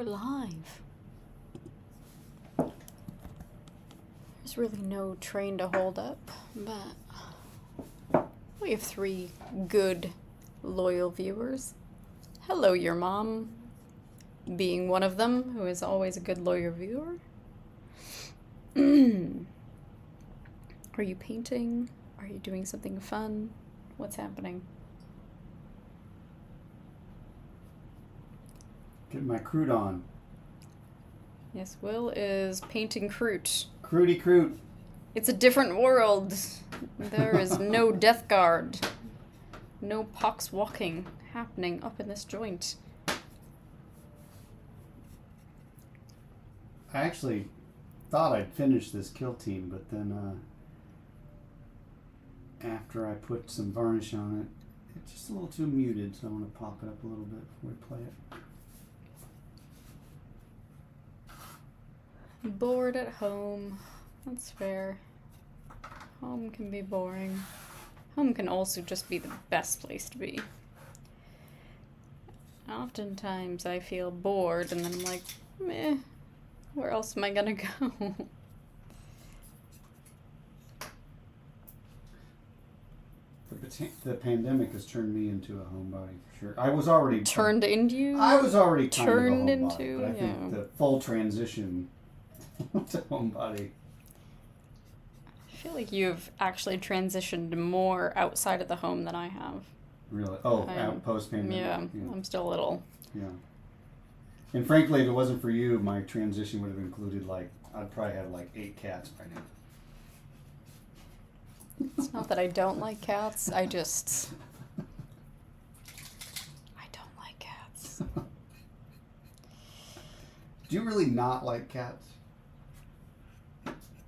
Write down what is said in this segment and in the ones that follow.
we're live. There's really no train to hold up, but we have 3 good, loyal viewers. Hello, your mom, being one of them, who is always a good, loyal viewer. Are you painting? Are you doing something fun? What's happening? Get my crouton. Yes, Will is painting Kroot. Crooty Kroot. It's a different world. There is no death guard. No pox walking happening up in this joint. I actually thought I'd finish this kill team, but then after I put some varnish on it, it's just a little too muted, so I want to pop it up a little bit before we play it. Bored at home. That's fair. Home can be boring. Home can also just be the best place to be. Oftentimes I feel bored and then I'm like, meh, where else am I gonna go? The pandemic has turned me into a homebody for sure. I was already Turned into you? I was already kind turned of a homebody, into, but I think the full transition to homebody. I feel like you've actually transitioned more outside of the home than I have. Really? Oh, out post-pandemic? Yeah, I'm still a little. Yeah. And frankly, if it wasn't for you, my transition would have included, I'd probably have 8 cats by now. It's not that I don't like cats, I don't like cats. Do you really not like cats?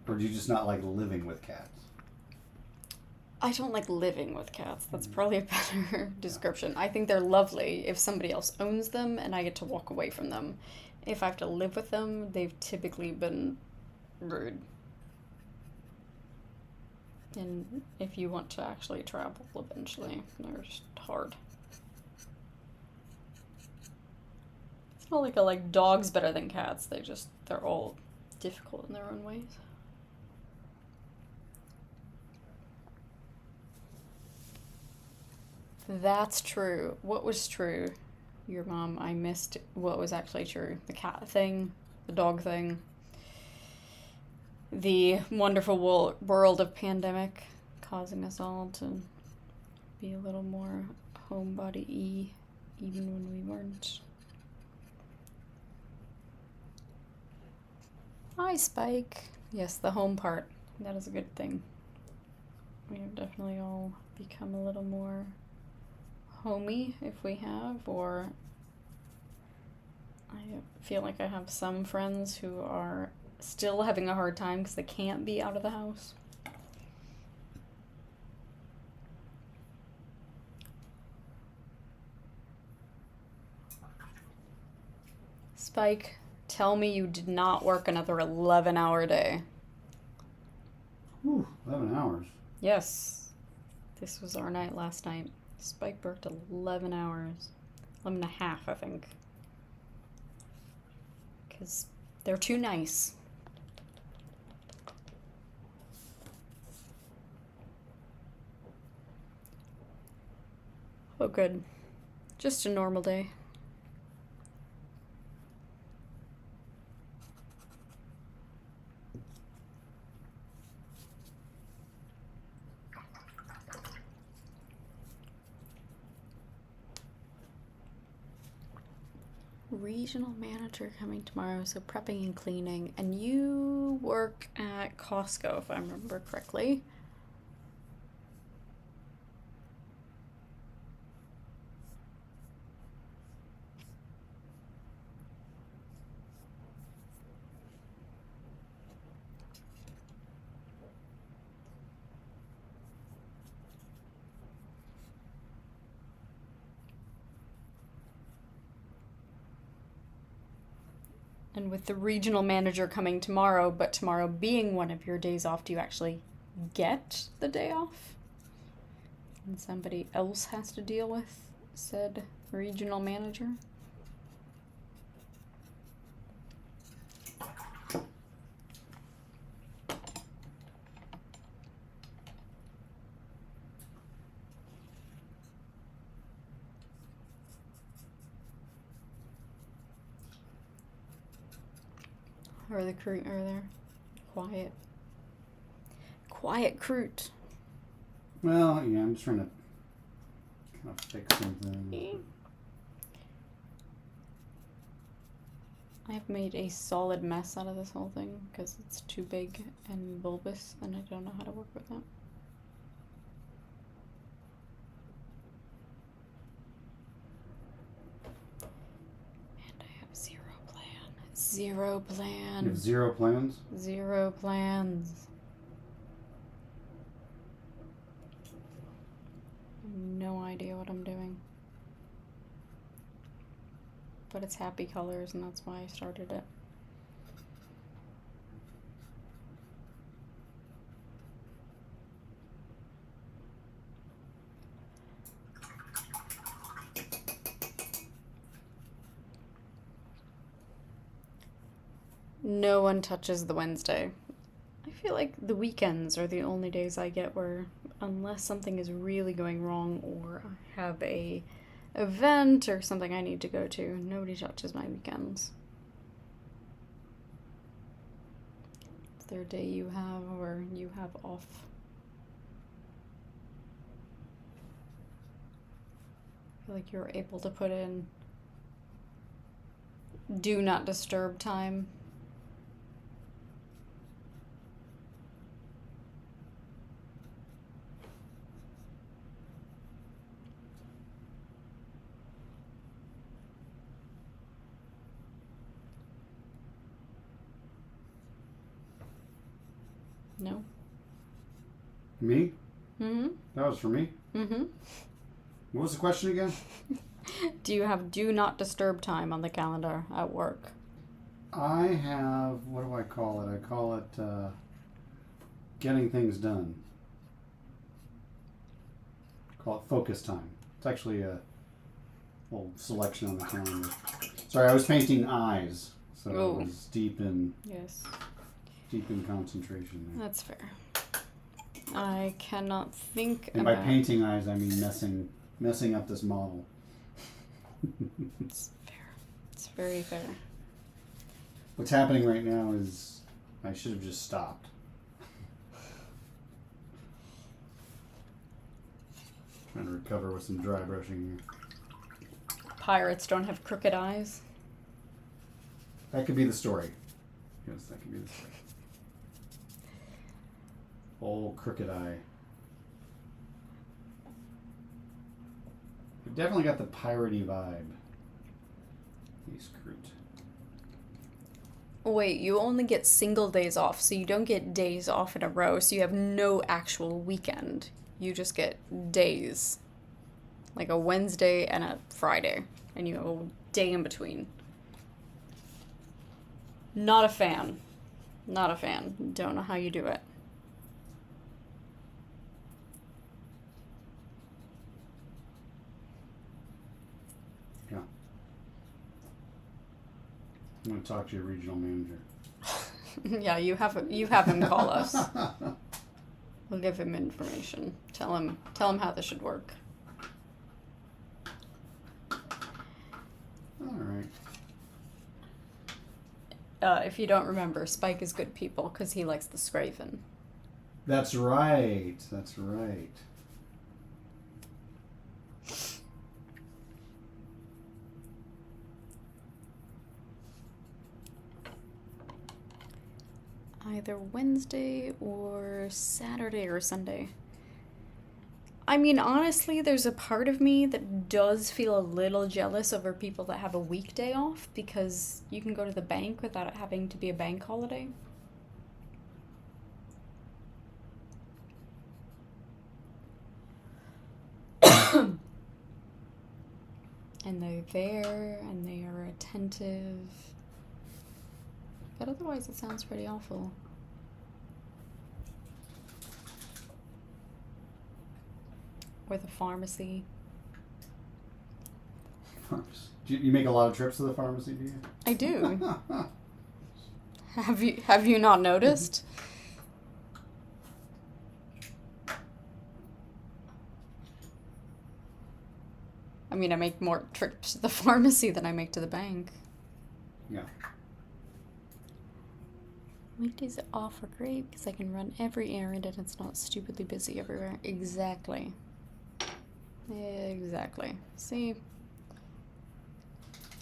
Or do you just not like living with cats? I don't like living with cats. That's probably a better description. I think they're lovely if somebody else owns them and I get to walk away from them. If I have to live with them, they've typically been rude. And if you want to actually travel eventually, they're just hard. It's not like I like dogs better than cats. They're all difficult in their own ways. That's true. What was true? Your mom, I missed what was actually true. The cat thing, the dog thing, the wonderful world of pandemic causing us all to be a little more homebody-y even when we weren't. Hi, Spike. Yes, the home part. That is a good thing. We have definitely all become a little more homey if we have, or I feel like I have some friends who are still having a hard time because they can't be out of the house. Spike, tell me you did not work another 11-hour day. Whew, 11 hours. Yes. This was our night last night. Spike worked 11 hours. 11 and a half, I think. Because they're too nice. Oh, good. Just a normal day. Regional manager coming tomorrow, so prepping and cleaning. And you work at Costco, if I remember correctly. And with the regional manager coming tomorrow, but tomorrow being one of your days off, do you actually get the day off? And somebody else has to deal with said regional manager? Or the Kroot are there. Quiet. Quiet Kroot. Well, yeah, I'm just trying to kind of fix something. I've made a solid mess out of this whole thing because it's too big and bulbous and I don't know how to work with that. And I have zero plan. Zero plan. You have 0 plans? Zero plans. No idea what I'm doing. But it's happy colors and that's why I started it. No one touches the Wednesday. I feel like the weekends are the only days I get where, unless something is really going wrong or I have a event or something I need to go to, nobody touches my weekends. Is there a day you have or you have off? I feel like you're able to put in do not disturb time. No. Me? Mm-hmm. That was for me? Mm-hmm. What was the question again? Do you have do not disturb time on the calendar at work? I have, what do I call it? I call it getting things done. Call it focus time. It's actually a little selection on the calendar. Sorry, I was painting eyes, so Oh. it was deep in Yes. concentration there. That's fair. I cannot think And by about... painting eyes, I mean messing up this model. It's fair. It's very fair. What's happening right now is I should have just stopped. Trying to recover with some dry brushing here. Pirates don't have crooked eyes. That could be the story. Yes, that could be the story. Old crooked eye. We've definitely got the piratey vibe. He's Kroot. Wait, you only get single days off, so you don't get days off in a row, so you have no actual weekend. You just get days. Like a Wednesday and a Friday, and you have a day in between. Not a fan. Not a fan. Don't know how you do it. Yeah. I'm going to talk to your regional manager. Yeah, you have him call us. We'll give him information. Tell him how this should work. All right. If you don't remember, Spike is good people because he likes the Scraven. That's right. That's right. Either Wednesday or Saturday or Sunday. I mean, honestly, there's a part of me that does feel a little jealous over people that have a weekday off because you can go to the bank without it having to be a bank holiday. And they're there and they are attentive. But otherwise, it sounds pretty awful. Or the pharmacy. Do you make a lot of trips to the pharmacy, do you? I do. Have you not noticed? I mean, I make more trips to the pharmacy than I make to the bank. Yeah. Weekdays off are great because I can run every errand and it's not stupidly busy everywhere. Exactly. Exactly. See?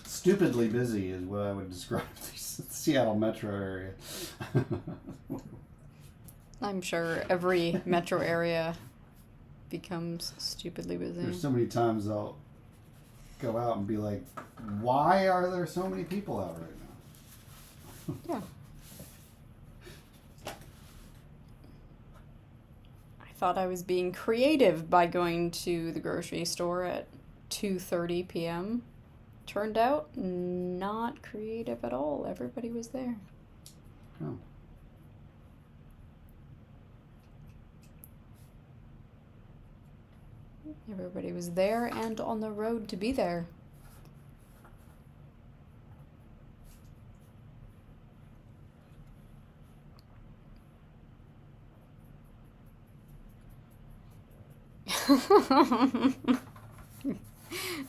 Stupidly busy is what I would describe the Seattle metro area. I'm sure every metro area becomes stupidly busy. There's so many times I'll go out and be like, why are there so many people out right now? Yeah. I thought I was being creative by going to the grocery store at 2:30 p.m. Turned out not creative at all. Everybody was there. Oh. Everybody was there and on the road to be there.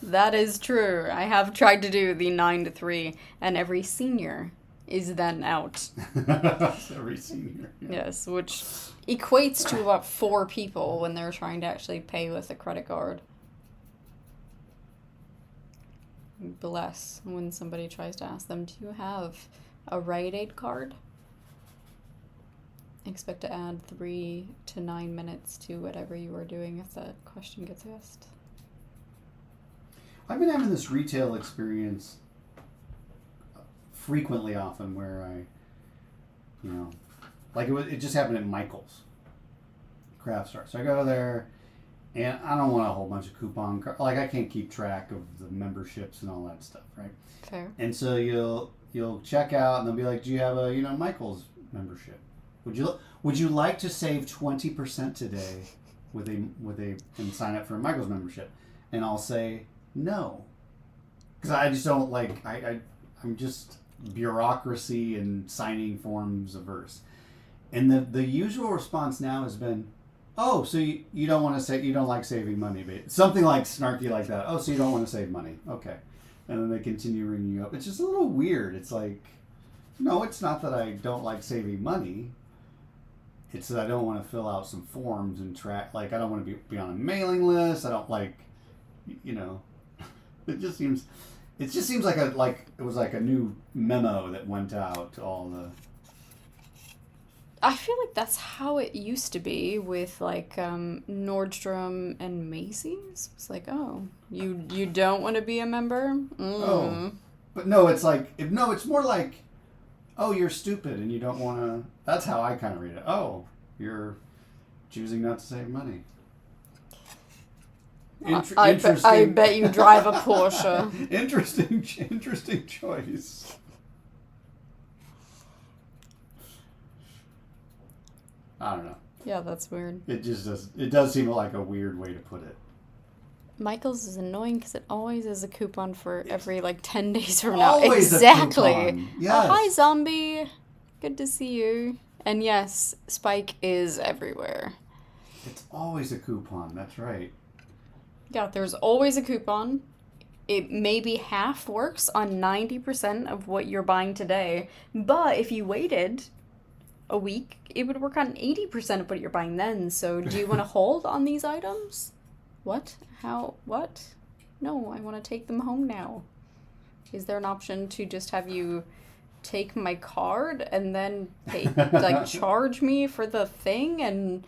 That is true. I have tried to do the 9 to 3, and every senior is then out. Every senior. Yeah. Yes, which equates to about 4 people when they're trying to actually pay with a credit card. Bless when somebody tries to ask them, do you have a Rite Aid card? Expect to add 3 to 9 minutes to whatever you are doing if that question gets asked. I've been having this retail experience frequently often where I, like it just happened at Michael's craft store. So I go there and I don't want a whole bunch of coupon like I can't keep track of the memberships and all that stuff, right? Fair. And so you'll check out and they'll be like, do you have a, Michael's membership? Would you like to save 20% today with a and sign up for a Michael's membership? And I'll say no. Cuz I just don't like I'm just bureaucracy and signing forms averse. And the usual response now has been, oh, so you don't want to say, you don't like saving money, but something like snarky like that. Oh, so you don't want to save money. Okay. And then they continue ringing you up. It's just a little weird. It's like, no, it's not that I don't like saving money. It's that I don't want to fill out some forms and track, like I don't want to be on a mailing list. I don't like, it just seems like it was like a new memo that went out to all the. I feel like that's how it used to be with like Nordstrom and Macy's. It's like, oh, you don't want to be a member? Oh, but no, it's like it's more like, oh, you're stupid and you don't want to. That's how I kind of read it. Oh, you're choosing not to save money. I bet you drive a Porsche. Interesting choice. I don't know. Yeah, that's weird. It does seem like a weird way to put it. Michael's is annoying because it always is a coupon for every 10 days from now. Always Exactly. a coupon. Yes. Hi, zombie. Good to see you. And yes, Spike is everywhere. It's always a coupon. That's right. Yeah, there's always a coupon. It maybe half works on 90% of what you're buying today. But if you waited a week, it would work on 80% of what you're buying then. So do you want to hold on these items? What? How? What? No, I want to take them home now. Is there an option to just have you take my card and then pay, charge me for the thing and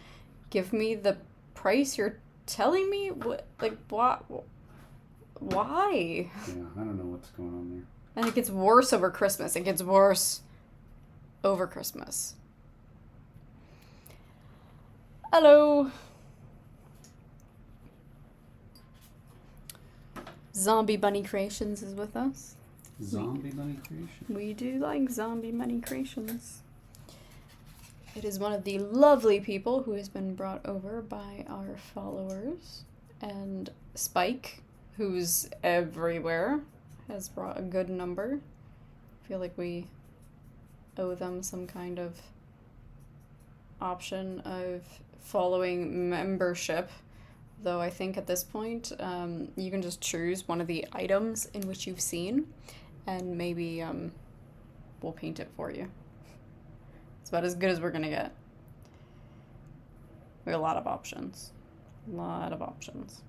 give me the price you're telling me? What? Why? Yeah, I don't know what's going on there. And it gets worse over Christmas. It gets worse over Christmas. Hello. Zombie Bunny Creations is with us. Zombie Bunny Creations? We do like Zombie Bunny Creations. It is one of the lovely people who has been brought over by our followers. And Spike, who's everywhere, has brought a good number. I feel like we owe them some kind of option of following membership. Though I think at this point, you can just choose one of the items in which you've seen, and maybe we'll paint it for you. It's about as good as we're gonna get. We have a lot of options. A lot of options.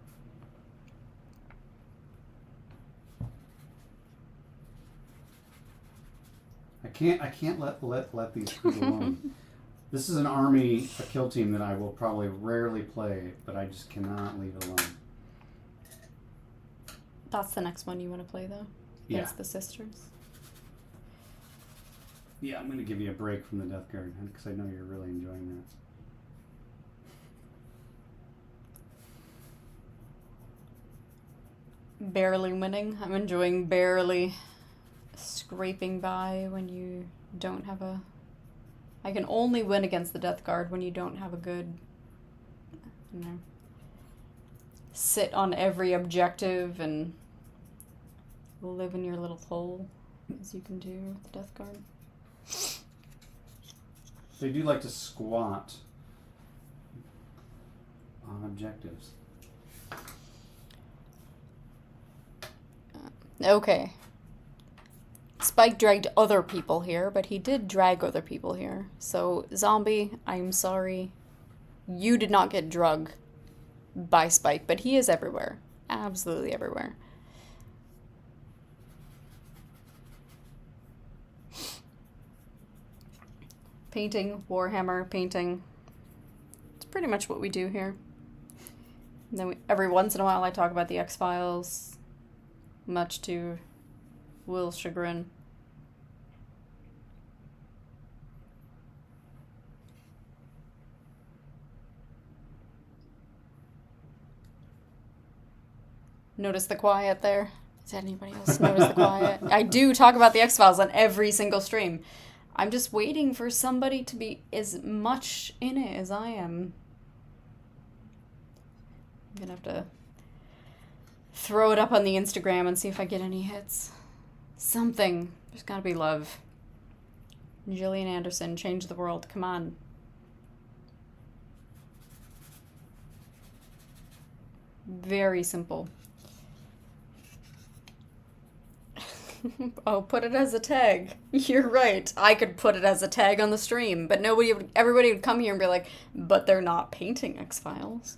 I can't let these people alone. This is an army, a kill team that I will probably rarely play, but I just cannot leave it alone. That's the next one you want to play, though? Yeah. Against the sisters? Yeah, I'm going to give you a break from the Death Guard because I know you're really enjoying that. Barely winning. I'm enjoying barely scraping by when you don't have a... I can only win against the Death Guard when you don't have a good... You know, sit on every objective and live in your little hole, as you can do with the Death Guard. They do like to squat on objectives. Okay. Spike dragged other people here, but he did drag other people here. So, Zombie, I'm sorry. You did not get drugged by Spike, but he is everywhere. Absolutely everywhere. Painting, Warhammer, painting. It's pretty much what we do here. And then every once in a while I talk about the X-Files, much to Will's chagrin. Notice the quiet there? Does anybody else notice the quiet? I do talk about the X-Files on every single stream. I'm just waiting for somebody to be as much in it as I am. I'm gonna have to throw it up on the Instagram and see if I get any hits. Something. There's gotta be love. Gillian Anderson, change the world. Come on. Very simple. Oh, put it as a tag. You're right. I could put it as a tag on the stream, but everybody would come here and be like, but they're not painting X-Files.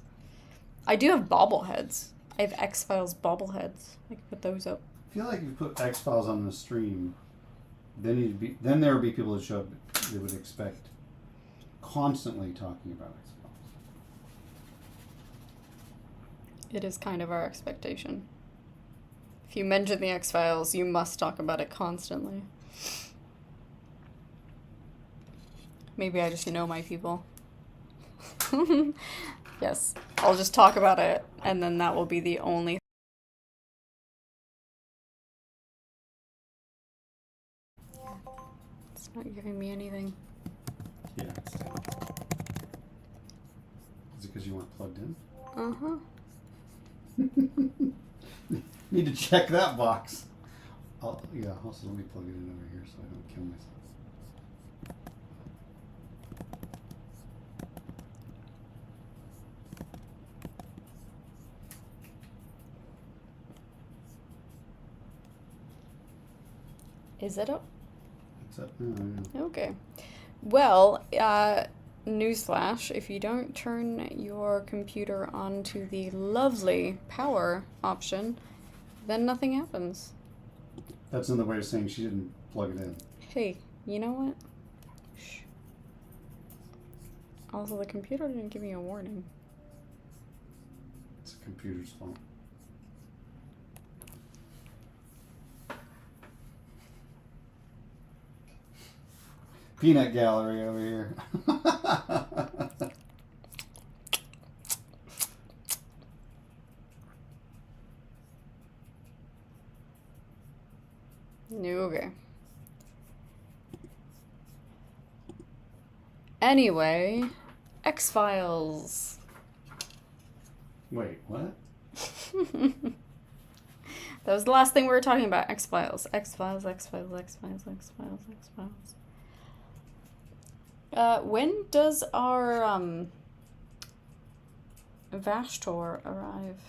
I do have bobbleheads. I have X-Files bobbleheads. I could put those up. I feel like if you put X-Files on the stream, then there would be people that show up that would expect constantly talking about X-Files. It is kind of our expectation. If you mention the X-Files, you must talk about it constantly. Maybe I just know my people. Yes, I'll just talk about it, and then that will be the only... It's not giving me anything. Yeah. Is it because you weren't plugged in? Uh-huh. Need to check that box. Also, let me plug it in over here so I don't kill myself. Is it up? It's up now. Okay. Well, newsflash, if you don't turn your computer onto the lovely power option, then nothing happens. That's another way of saying she didn't plug it in. Hey, you know what? Shh. Also, the computer didn't give me a warning. It's the computer's fault. Peanut gallery over here. Okay. Anyway, X-Files. Wait, what? That was the last thing we were talking about. X-Files. X-Files, X-Files, X-Files, X-Files, X-Files. When does our, Vashtor arrive?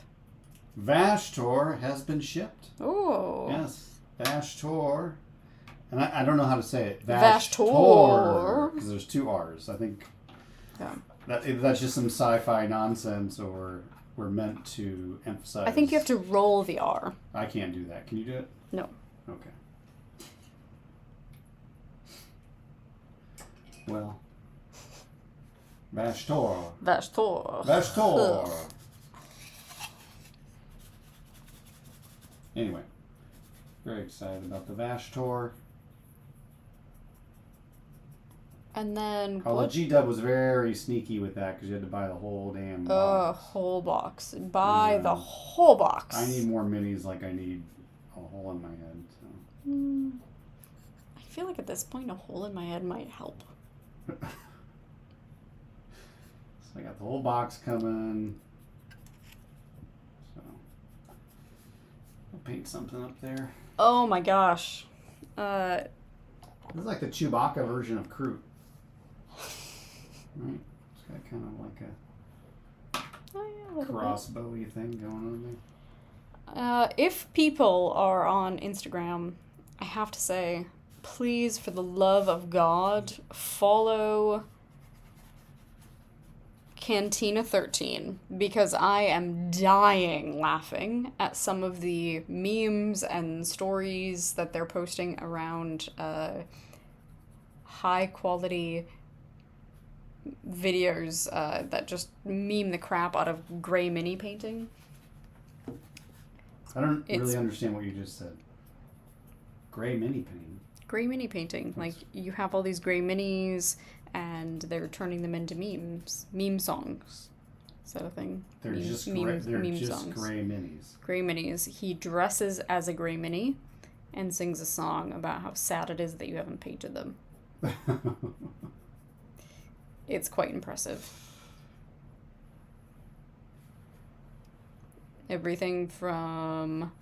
Vashtor has been shipped. Oh. Yes, Vashtor And I don't know how to say it. Vashtor. Because there's 2 R's. I think Yeah. that's just some sci-fi nonsense, or we're meant to emphasize. I think you have to roll the R. I can't do that. Can you do it? No. Okay. Well. Vashtor. Vashtor. Vashtor. Ugh. Anyway. Very excited about the Vashtor. And then Although G-Dub was very sneaky with that because you had to buy the whole damn box. whole box. Buy Yeah. the whole box. I need more minis like I need a hole in my head. So. I feel like at this point a hole in my head might help. So I got the whole box coming. So I'll paint something up there. Oh my gosh. This is like the Chewbacca version of Kroot. Right? It's got kind of like a crossbow-y thing going on there. If people are on Instagram, I have to say, please, for the love of God, follow Cantina13 because I am dying laughing at some of the memes and stories that they're posting around high quality videos that just meme the crap out of gray mini painting. I don't really understand what you just said. Gray mini painting. Gray mini painting. Like, you have all these gray minis, and they're turning them into memes. Meme songs. Is that a thing? They're just gray minis. Gray minis. He dresses as a gray mini and sings a song about how sad it is that you haven't painted them. It's quite impressive. Everything from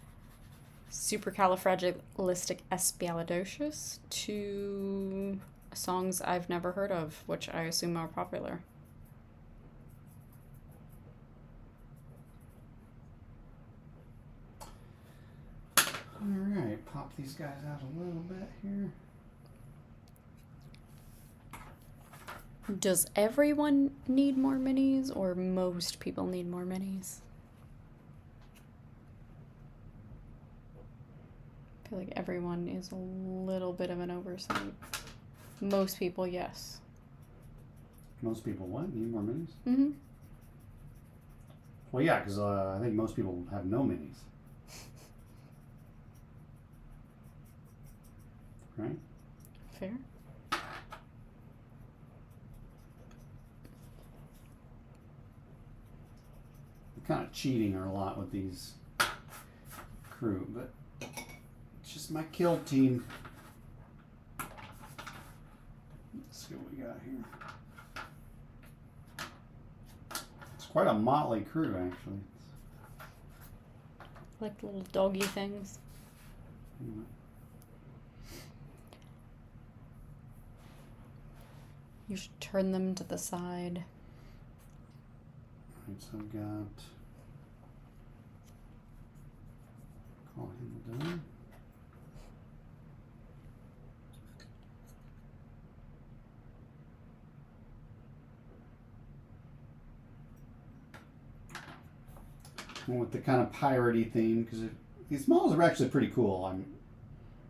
supercalifragilisticexpialidocious to songs I've never heard of, which I assume are popular. Alright, pop these guys out a little bit here. Does everyone need more minis, or most people need more minis? I feel like everyone is a little bit of an oversight. Most people, yes. Most people what? Need more minis? Mm-hmm. Well, yeah, because I think most people have no minis. Right? Fair. Kind of cheating a lot with these crew, but it's just my kill team. Let's see what we got here. It's quite a motley crew, actually. Like little doggy things. Anyway. You should turn them to the side. Alright, so I've got call him done. Went with the kind of piratey theme because these models are actually pretty cool. I'm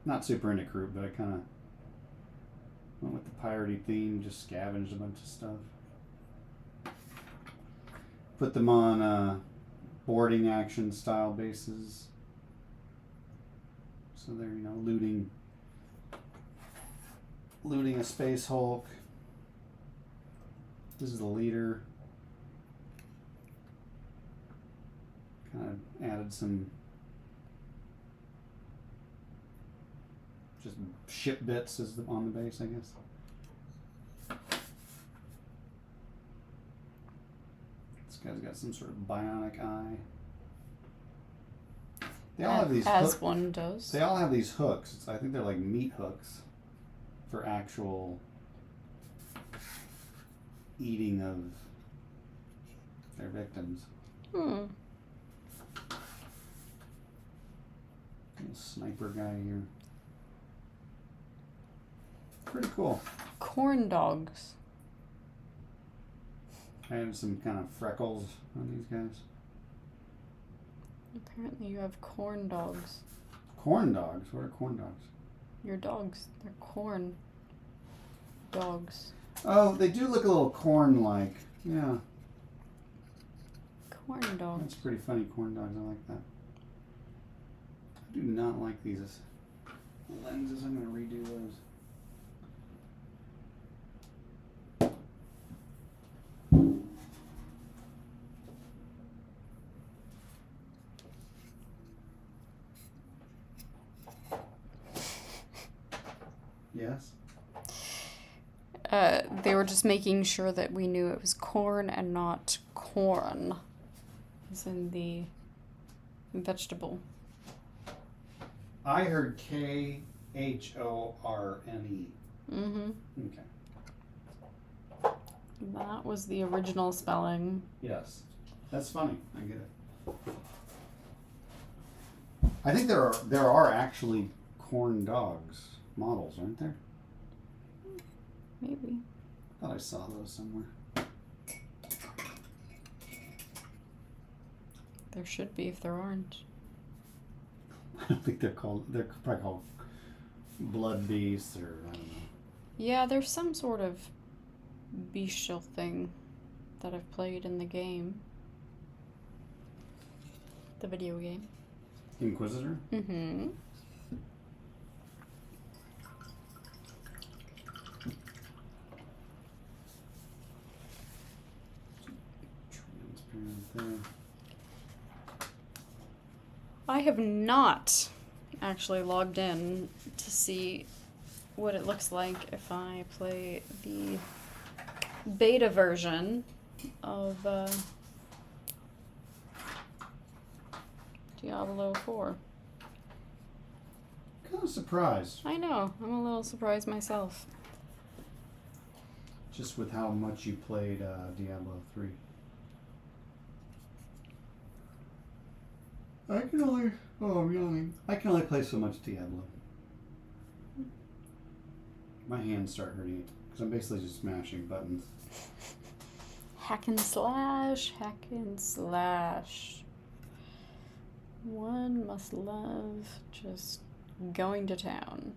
not super into Kroot, but I kind of went with the piratey theme, just scavenged a bunch of stuff. Put them on boarding action style bases. So they're, looting a Space Hulk. This is the leader. Kind of added some just ship bits on the base, I guess. This guy's got some sort of bionic eye. They all have these as one does. They all have these hooks. I think they're like meat hooks for actual eating of their victims. Little sniper guy here. Pretty cool. Corn dogs. I have some kind of freckles on these guys. Apparently you have corn dogs. Corn dogs? What are corn dogs? Your dogs. They're corn dogs. Oh, they do look a little corn-like. Yeah. Corn dogs. That's pretty funny, corn dogs. I like that. I do not like these lenses. I'm going to redo those. Yes? They were just making sure that we knew it was corn and not corn. As in the vegetable. I heard Khorne. Mm-hmm. Okay. That was the original spelling. Yes. That's funny. I get it. I think there are actually corn dogs models, aren't there? Maybe. I thought I saw those somewhere. There should be if there aren't. I don't think they're probably called blood beasts or I don't know. Yeah, there's some sort of bestial thing that I've played in the game. The video game. Inquisitor? Mm-hmm. Transparent there. I have not actually logged in to see what it looks like if I play the beta version of Diablo 4. Kind of surprised. I know, I'm a little surprised myself. Just with how much you played Diablo 3. I can only play so much Diablo. My hands start hurting because I'm basically just smashing buttons. Hack and slash, hack and slash. One must love just going to town.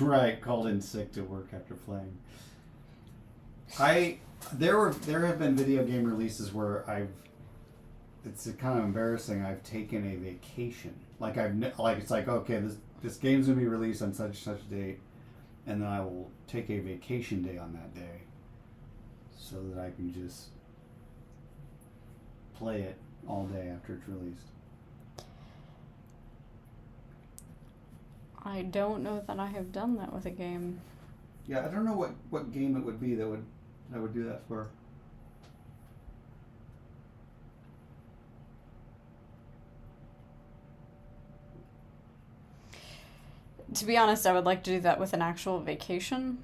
Right, called in sick to work after playing. There have been video game releases where it's kind of embarrassing. I've taken a vacation. It's like okay, this game's gonna be released on such date, and then I will take a vacation day on that day, so that I can just play it all day after it's released. I don't know that I have done that with a game. Yeah, I don't know what game it would be that would do that for. To be honest, I would like to do that with an actual vacation.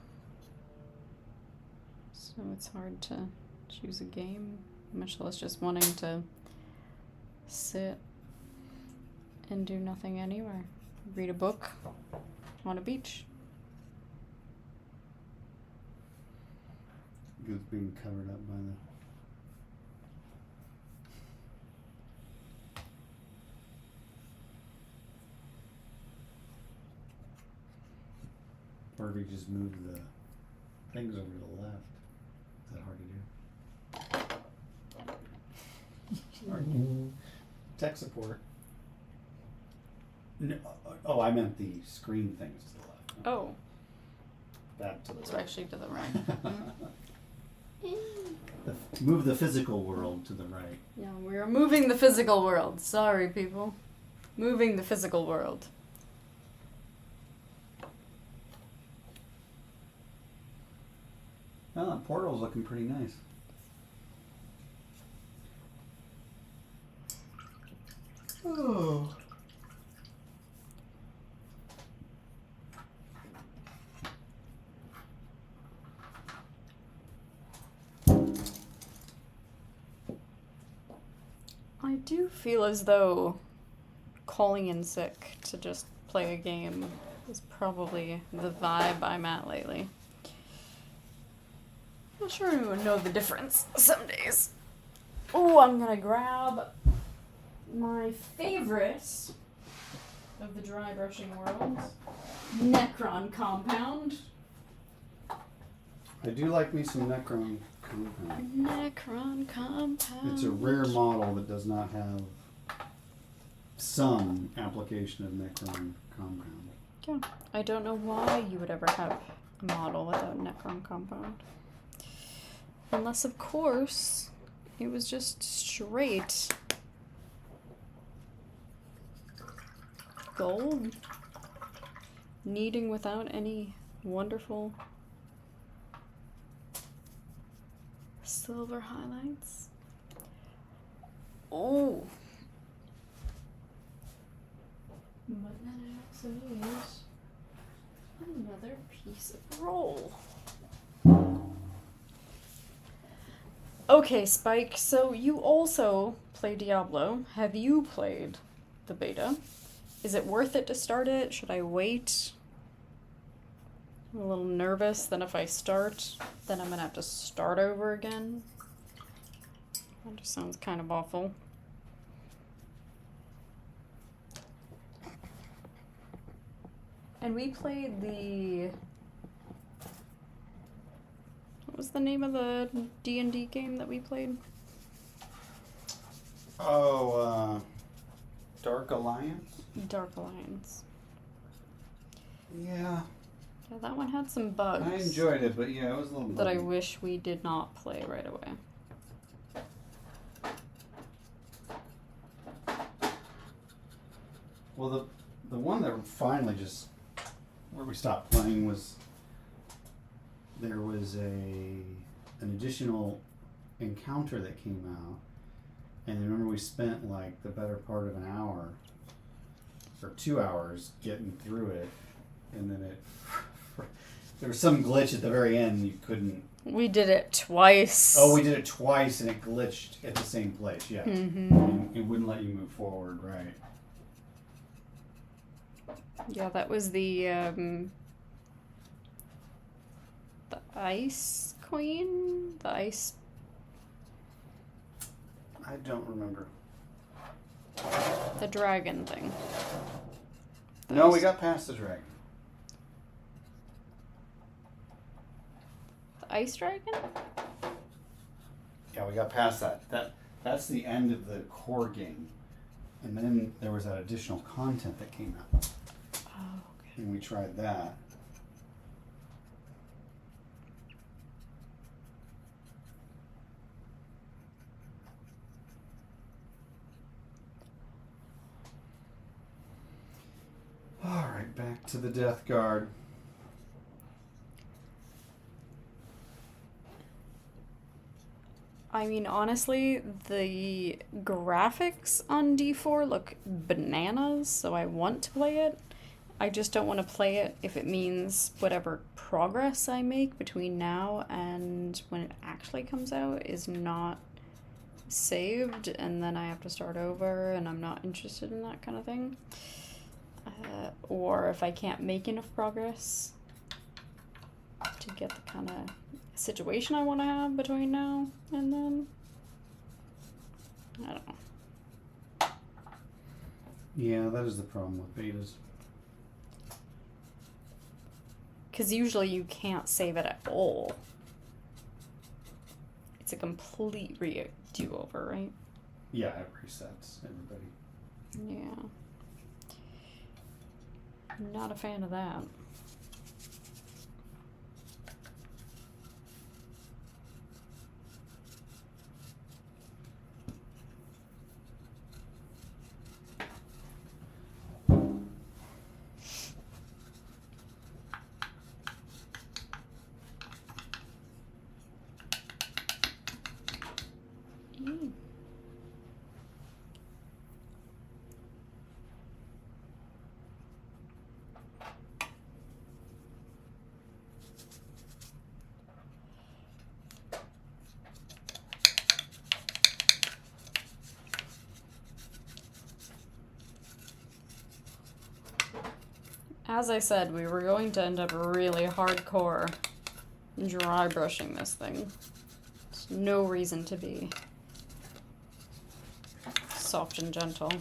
So it's hard to choose a game, much less just wanting to sit and do nothing anywhere. Read a book on a beach. It's being covered up by the... Or if you just move the things over to the left. Is that hard to do? Sorry. Tech support. No, oh, I meant the screen things to the left. Oh, That to the it's right. actually to the right. Move the physical world to the right. Yeah, we're moving the physical world. Sorry, people. Moving the physical world. Well, that portal's looking pretty nice. Oh. I do feel as though calling in sick to just play a game is probably the vibe I'm at lately. I'm not sure anyone know the difference some days. Oh, I'm gonna grab my favorite of the dry brushing world, Necron Compound. I do like me some Necron compound. Necron Compound. It's a rare model that does not have some application of Necron compound. Yeah, I don't know why you would ever have a model without Necron Compound. Unless, of course, it was just straight gold, kneading without any wonderful silver highlights. Oh, but then I also use another piece of roll. Okay, Spike, so you also play Diablo. Have you played the beta? Is it worth it to start it? Should I wait? I'm a little nervous that if I start, then I'm gonna have to start over again. That just sounds kind of awful. And we played the... What was the name of the D&D game that we played? Oh, Dark Alliance? Dark Alliance. Yeah. Yeah, that one had some bugs. I enjoyed it, but yeah, it was a little that I buggy. wish we did not play right away. Well, the one that finally just where we stopped playing was there was an additional encounter that came out, and I remember we spent like the better part of an hour or 2 hours getting through it, and then it there was some glitch at the very end. You couldn't. We did it twice. Oh, we did it twice, and it glitched at the same place. Yeah, Mm-hmm. it wouldn't let you move forward. Right. Yeah, that was the Ice Queen? The Ice... I don't remember. The dragon thing. No, we got past the dragon. The Ice Dragon? Yeah, we got past that. That's the end of the core game. And then there was that additional content that came out. Oh, okay. And we tried that. Alright, back to the Death Guard. I mean, honestly, the graphics on D4 look bananas, so I want to play it. I just don't want to play it if it means whatever progress I make between now and when it actually comes out is not saved, and then I have to start over, and I'm not interested in that kind of thing. Or if I can't make enough progress to get the kind of situation I want to have between now and then. I don't know. Yeah, that is the problem with betas. Because usually you can't save it at all. It's a complete do-over, right? Yeah, it resets everybody. Yeah. I'm not a fan of that. As I said, we were going to end up really hardcore dry brushing this thing. There's no reason to be soft and gentle.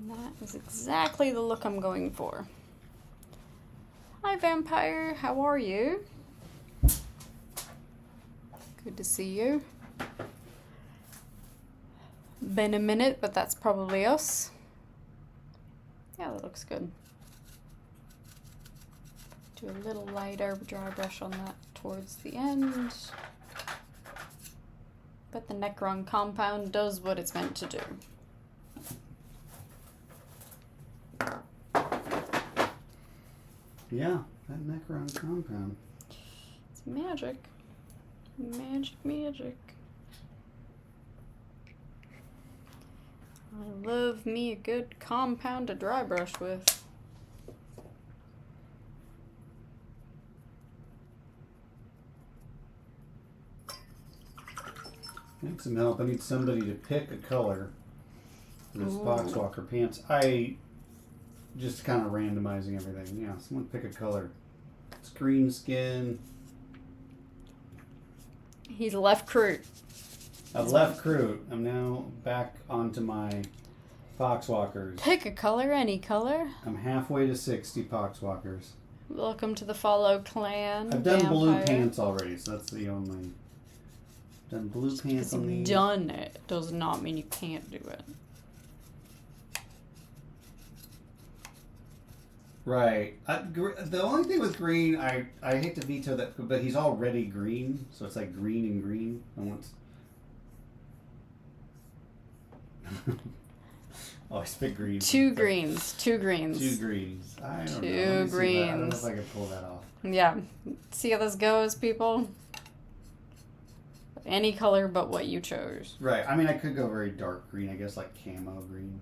And that is exactly the look I'm going for. Hi, Vampire. How are you? Good to see you. Been a minute, but that's probably us. Yeah, that looks good. Do a little lighter dry brush on that towards the end. But the Necron compound does what it's meant to do. Yeah, that Necron compound. It's magic. Magic, magic. I love me a good compound to dry brush with. Need some help. I need somebody to pick a color for this Ooh. Boxwalker pants. I just kind of randomizing everything. Yeah, someone pick a color. It's green skin. He's left crew. I've left crew. I'm now back onto my Foxwalkers. Pick a color, any color. I'm halfway to 60 Foxwalkers. Welcome to the Follow Clan. I've done blue Vampire. pants already, so that's the only. Done blue pants on You've these. done it does not mean you can't do it. Right. The only thing with green, I hate to veto that, but he's already green, so it's like green and green. I want. Always pick green. Two greens. Two greens. Two greens. I don't know. Two Let me see that. I don't know greens. if I can pull that off. Yeah. See how this goes, people? Any color but what you chose. Right. I mean, I could go very dark green, I guess, like camo green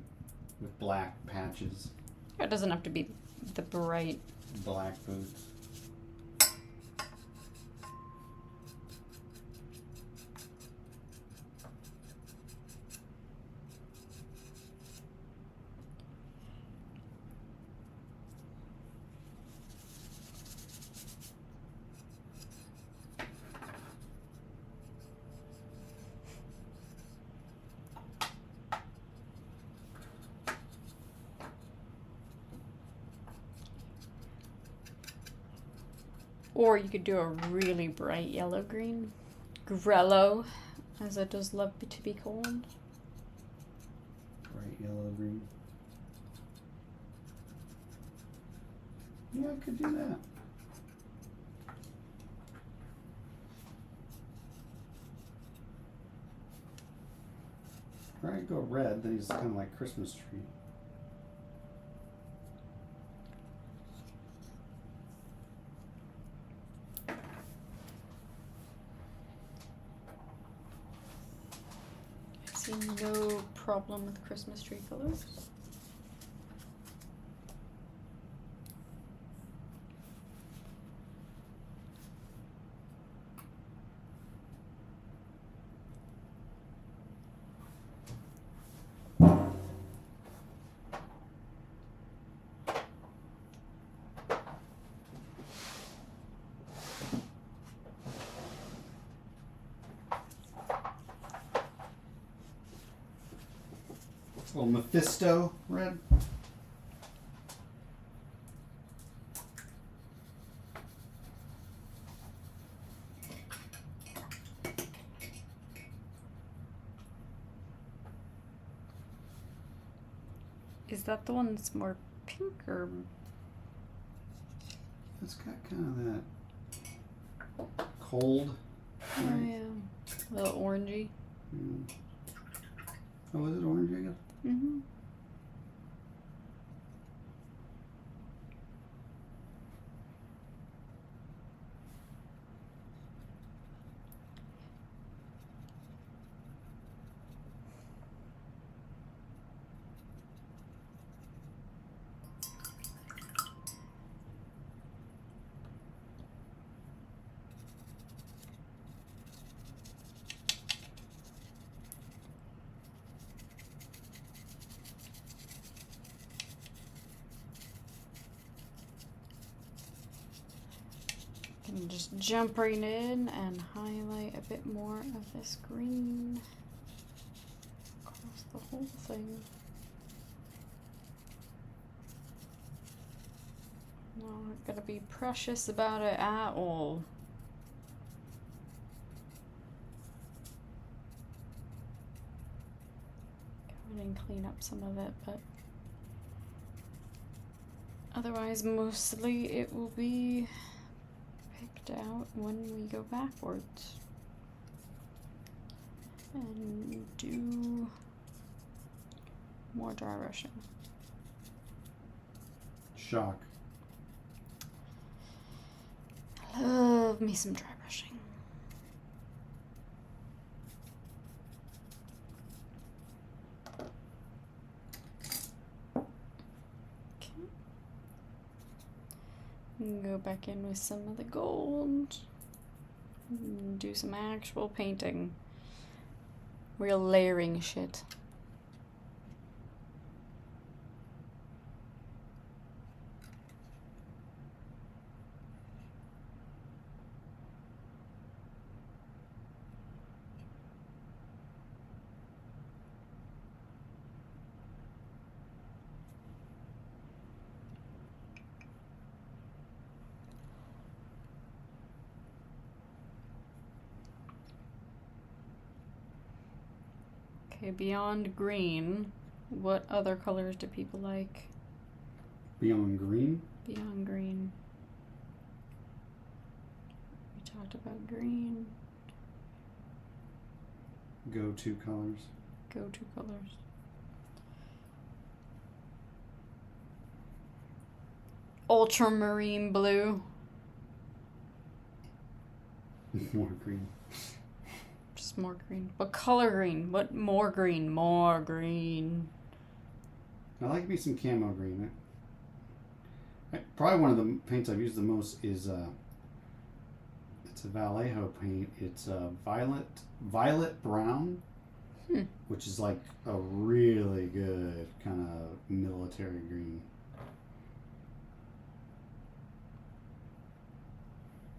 with black patches, It doesn't have to be the bright. black boots. Or you could do a really bright yellow green. Grello, as it does love to be called. Bright yellow green. Yeah, I could do that. Or I could go red, then he's kind of like Christmas tree. I see no problem with Christmas tree colors. Little Mephisto red. Is that the one that's more pink or? It's got kind of that cold. Oh yeah, a little orangey. Mm. Oh, is it orange, I guess? Mm-hmm. And just jump right in and highlight a bit more of this green across the whole thing. Not gonna be precious about it at all. Go in and clean up some of it, but otherwise mostly it will be picked out when we go backwards and do more dry brushing. Shock. Love me some dry brushing. Okay. Go back in with some of the gold. Do some actual painting. Real layering shit. Okay, beyond green, what other colors do people like? Beyond green? Beyond green. We talked about green. Go-to colors. Go-to colors. Ultramarine blue. More green. Just more green. What color green? What more green? More green. I like me some camo green. Probably one of the paints I've used the most is it's a Vallejo paint. It's violet brown, which is like a really good kind of military green.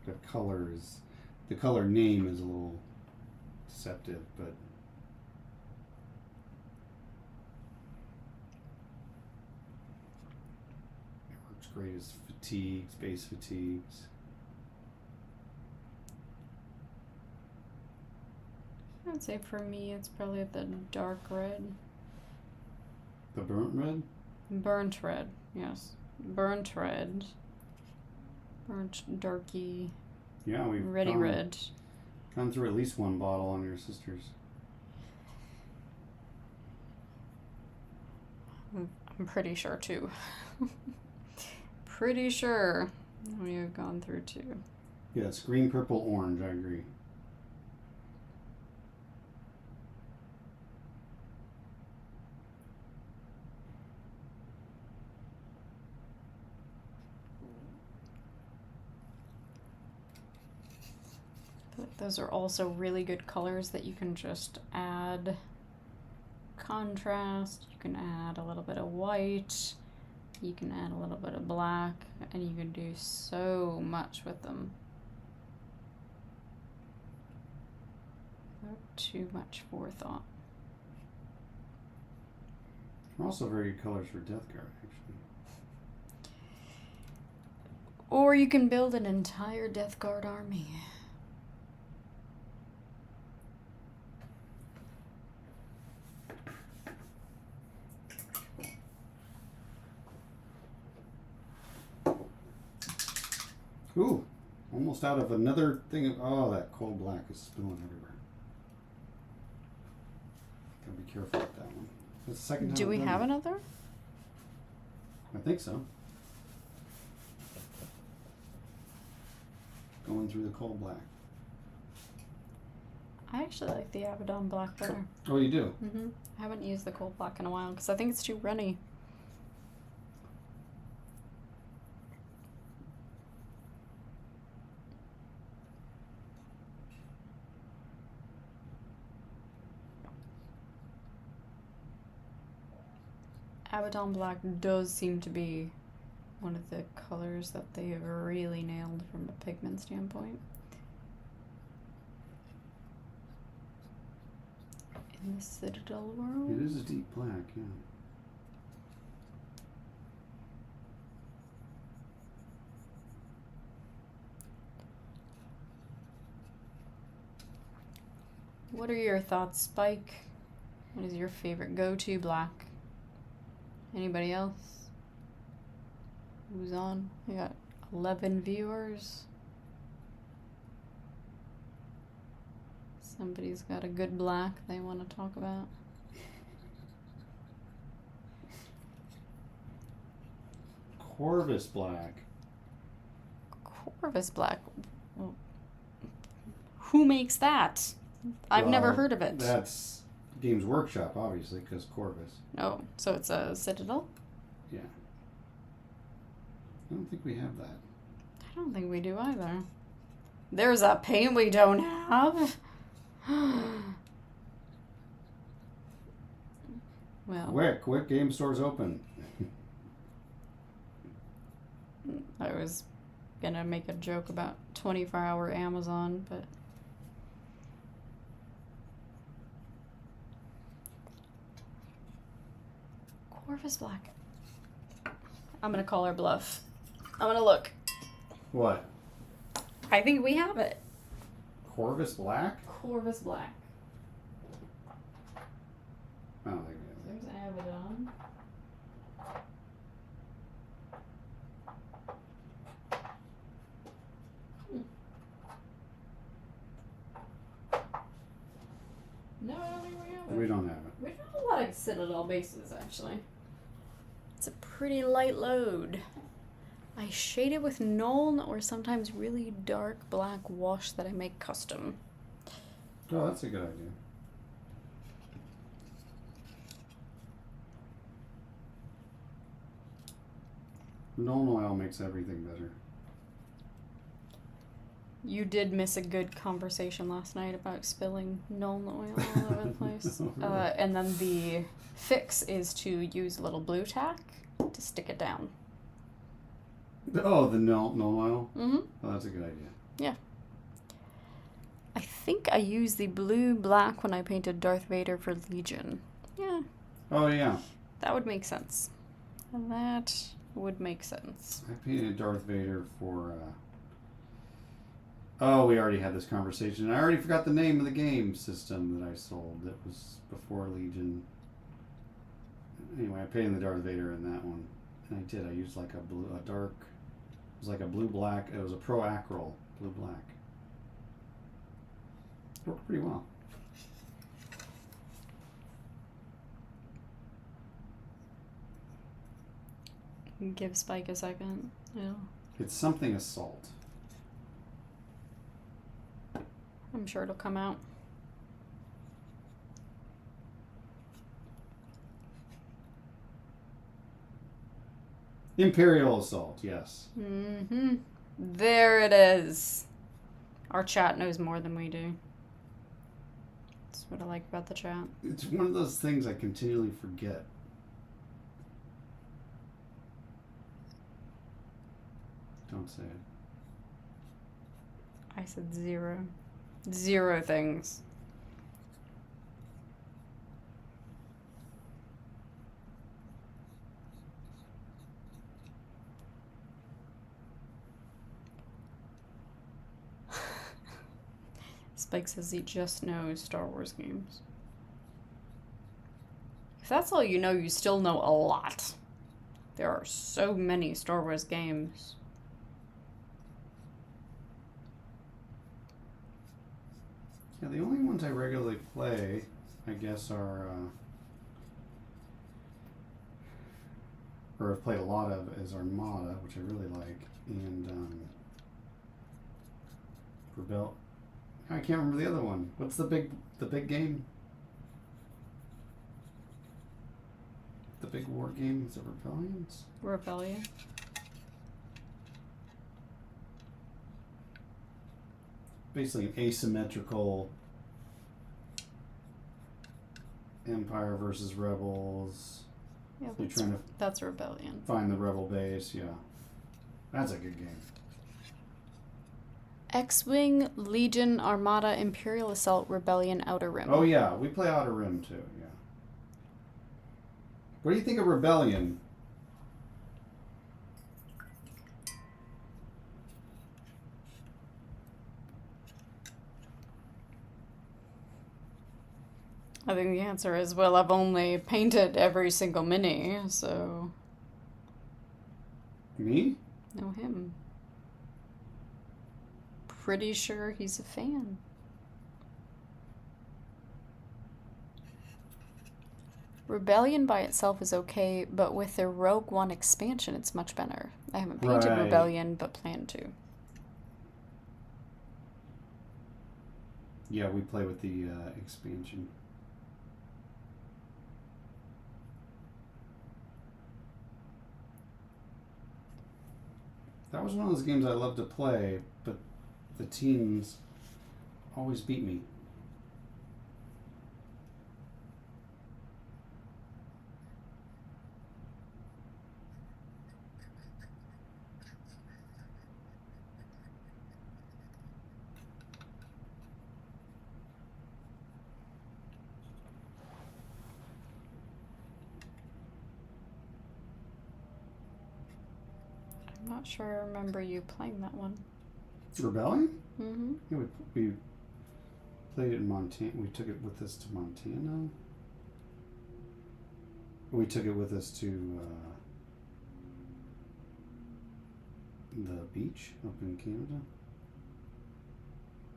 The color name is a little deceptive, but it works great as fatigues, base fatigues. I'd say for me it's probably the dark red. The burnt red? Burnt red, yes. Burnt red. Burnt darky. Yeah, we've Reddy red. Gone through at least one bottle on your sister's. I'm pretty sure too. Pretty sure we have gone through two. Yeah, it's green, purple, orange, I agree. Those are also really good colors that you can just add contrast. You can add a little bit of white. You can add a little bit of black, and you can do so much with them without too much forethought. They're also very good colors for Death Guard, actually. Or you can build an entire Death Guard army. Ooh, almost out of another thing. Oh, that cold black is spilling everywhere. Gotta be careful with that one. That's the second time. Do we have another? I think so. Going through the cold black. I actually like the Abaddon black better. Oh, you do? Mm-hmm. I haven't used the cold black in a while because I think it's too runny. Abaddon black does seem to be one of the colors that they have really nailed from a pigment standpoint. In the Citadel world? It is a deep black, yeah. What are your thoughts, Spike? What is your favorite go-to black? Anybody else? Who's on? We got 11 viewers. Somebody's got a good black they want to talk about. Corvus black. Corvus black. Well, who makes that? I've never Well, heard of it. That's Games Workshop, obviously, because Corvus. Oh, so it's a Citadel? Yeah. I don't think we have that. I don't think we do either. There's a paint we don't have. Well, Quick, game stores open. I was gonna make a joke about 24-hour Amazon, but Corvus black. I'm gonna call her bluff. I'm gonna look. What? I think we have it. Corvus black? Corvus black. I don't think we have that. There's Abaddon. No, I don't think we have it. We don't have it. We have a lot of Citadel bases, actually. It's a pretty light load. I shade it with Nuln or sometimes really dark black wash that I make custom. Oh, that's a good idea. Nuln oil makes everything better. You did miss a good conversation last night about spilling Nuln oil all over the place. And then the fix is to use a little blue tack to stick it down. Oh, the Nuln oil? Mm-hmm. Oh, that's a good idea. Yeah. I think I used the blue-black when I painted Darth Vader for Legion. Yeah. Oh, yeah. That would make sense. That would make sense. I painted Darth Vader for, Oh, we already had this conversation. I already forgot the name of the game system that I sold. That was before Legion. Anyway, I painted the Darth Vader in that one. And I did. I used like a dark... It was like a blue-black. It was a Pro Acryl blue-black. Worked pretty well. Give Spike a second. Yeah. It's something Assault. I'm sure it'll come out. Imperial Assault, yes. Mm-hmm. There it is. Our chat knows more than we do. That's what I like about the chat. It's one of those things I continually forget. Don't say it. I said 0. 0 things. Spike says he just knows Star Wars games. If that's all you know, you still know a lot. There are so many Star Wars games. Yeah, the only ones I regularly play, I guess, are, or I've played a lot of, is Armada, which I really like, and Rebel. I can't remember the other one. What's the big game? The big war game? Is it Rebellions? Rebellion. Basically an asymmetrical Empire versus Rebels Yeah, You're trying to that's Rebellion. find the rebel base. Yeah, that's a good game. X-Wing, Legion, Armada, Imperial Assault, Rebellion, Outer Rim. Oh yeah, we play Outer Rim too. Yeah. What do you think of Rebellion? I think the answer is, well, I've only painted every single mini, so... Me? No, him. Pretty sure he's a fan. Rebellion by itself is okay, but with their Rogue One expansion, it's much better. I haven't painted Right. Rebellion, but plan to. Yeah, we play with the expansion. That was one of those games I loved to play, but the teams always beat me. I'm not sure I remember you playing that one. Rebellion? Mm-hmm. Yeah, we played it in Montana. We took it with us to Montana. We took it with us to the beach up in Canada.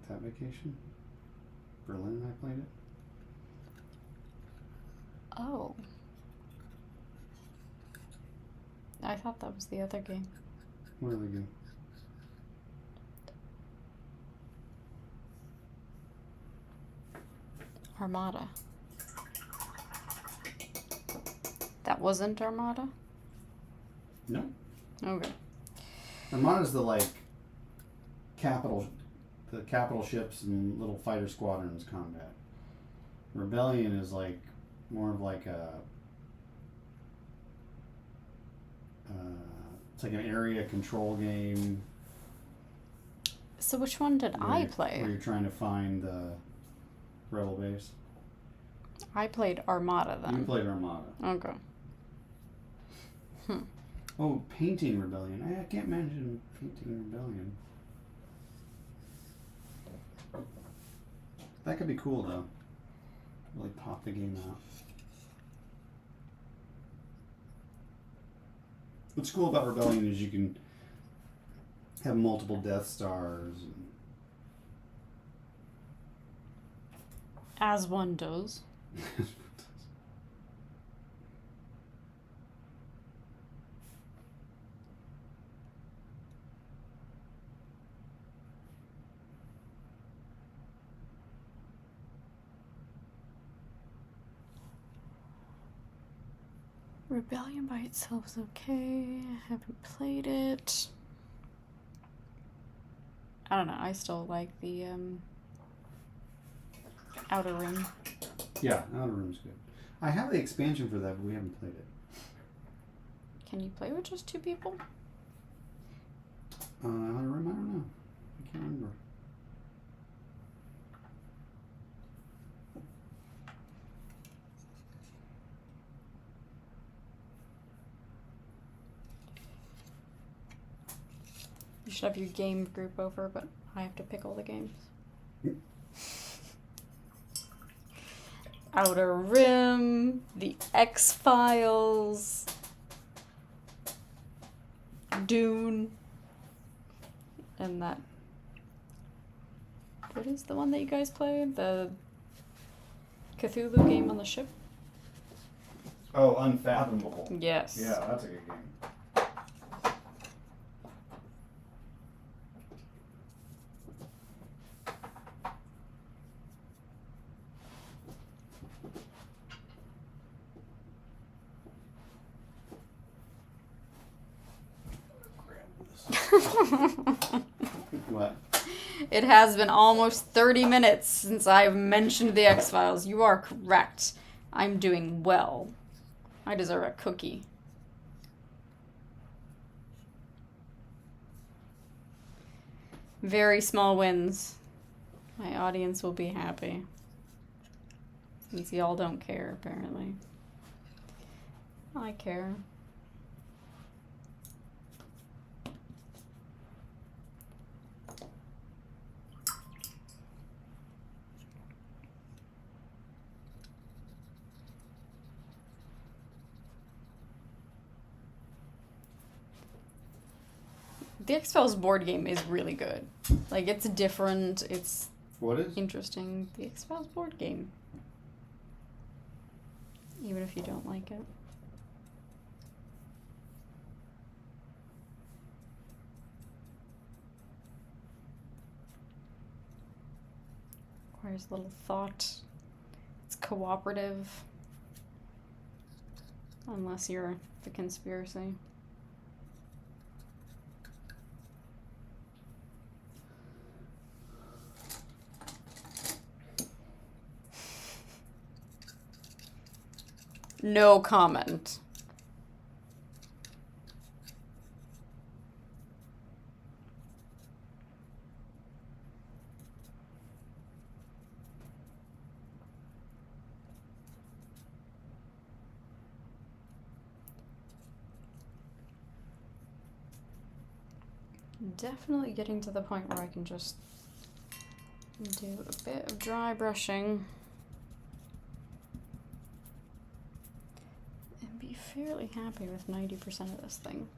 That vacation. Berlin, I played it. Oh. I thought that was the other game. What other game? Armada. That wasn't Armada? No. Okay. Armada's the capital ships and little fighter squadrons combat. Rebellion is more of a it's like an area control game. So which one did I play? Where you're trying to find the rebel base. I played Armada then. You played Armada. Okay. Oh, painting Rebellion. I can't imagine painting Rebellion. That could be cool though. Really pop the game out. What's cool about Rebellion is you can have multiple Death Stars. As one does. Rebellion by itself is okay. I haven't played it. I don't know. I still like the Outer Rim. Yeah, Outer Rim's good. I have the expansion for that, but we haven't played it. Can you play with just two people? Outer Rim, I don't know. I can't remember. You should have your game group over, but I have to pick all the games. Outer Rim, The X-Files, Dune, and that... What is the one that you guys played? The Cthulhu game on the ship? Oh, Unfathomable. Yes. Yeah, that's a good game. What? It has been almost 30 minutes since I've mentioned the X-Files. You are correct. I'm doing well. I deserve a cookie. Very small wins. My audience will be happy. Since y'all don't care, apparently. I care. The X-Files board game is really good. Like, it's different, it's What is? interesting. The X-Files board game. Even if you don't like it. Requires little thought. It's cooperative. Unless you're the conspiracy. No comment. Definitely getting to the point where I can just do a bit of dry brushing and be fairly happy with 90% of this thing.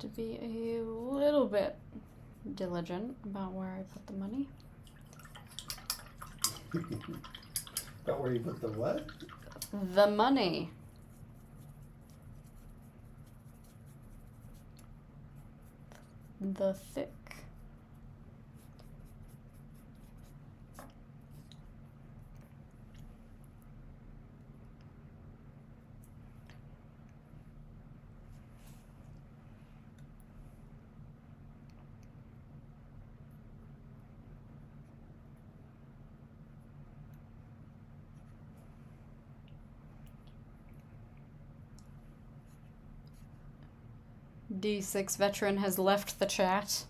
To be a little bit diligent about where I put the money. About where you put the what? The money. The thick. D6 veteran has left the chat.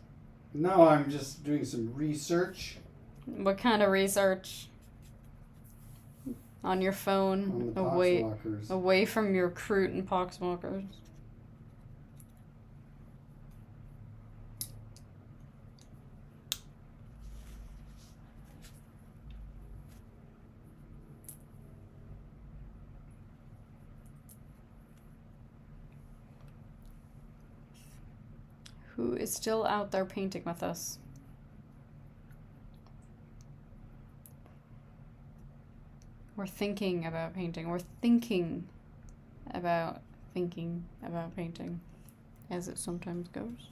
No, I'm just doing some research. What kind of research? On your phone, On the away, poxwalkers. away from your Kroot and poxwalkers. Who is still out there painting with us? We're thinking about painting. We're thinking about painting, as it sometimes goes.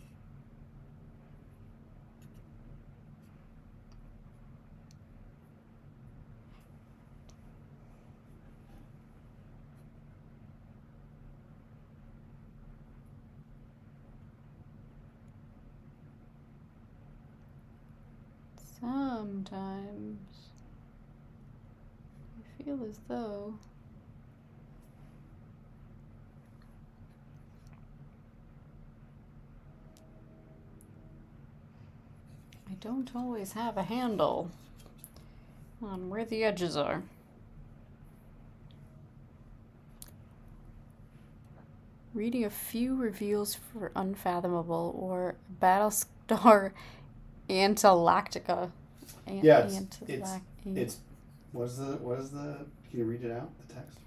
Sometimes I feel as though I don't always have a handle on where the edges are. Reading a few reveals for Unfathomable or Battlestar Antalactica. Yeah, it's what is the can you read it out, the text?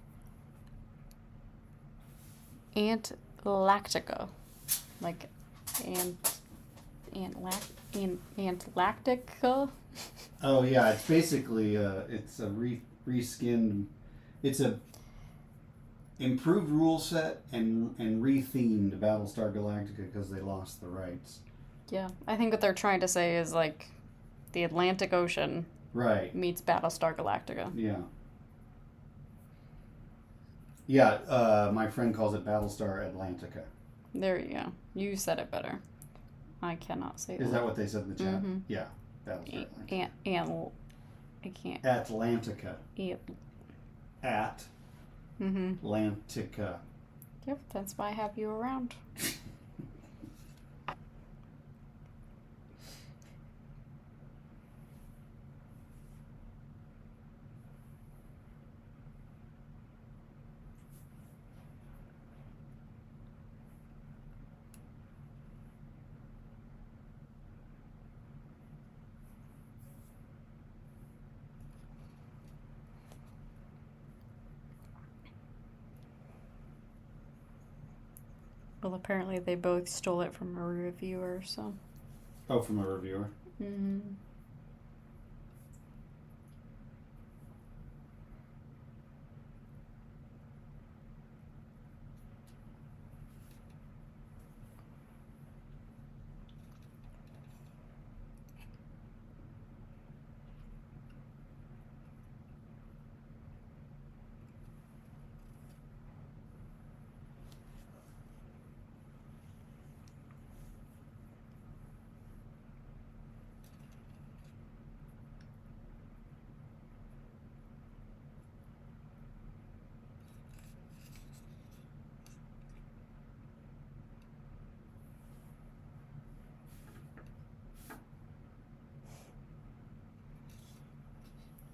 Antalactica. Like Antarctica. Oh yeah, it's basically it's a reskinned. It's a improved rule set and rethemed Battlestar Galactica because they lost the rights. Yeah, I think what they're trying to say is like the Atlantic Ocean Right. meets Battlestar Galactica. Yeah. Yeah, my friend calls it Battlestar Atlantica. There you go. You said it better. I cannot say that. Is that what they said in the chat? Mm-hmm. Yeah, Battlestar Atlantica. I can't. Atlantica. At Mm-hmm. Atlantica. Yep, that's why I have you around. Well, apparently they both stole it from a reviewer, so. Oh, from a reviewer. Mm-hmm.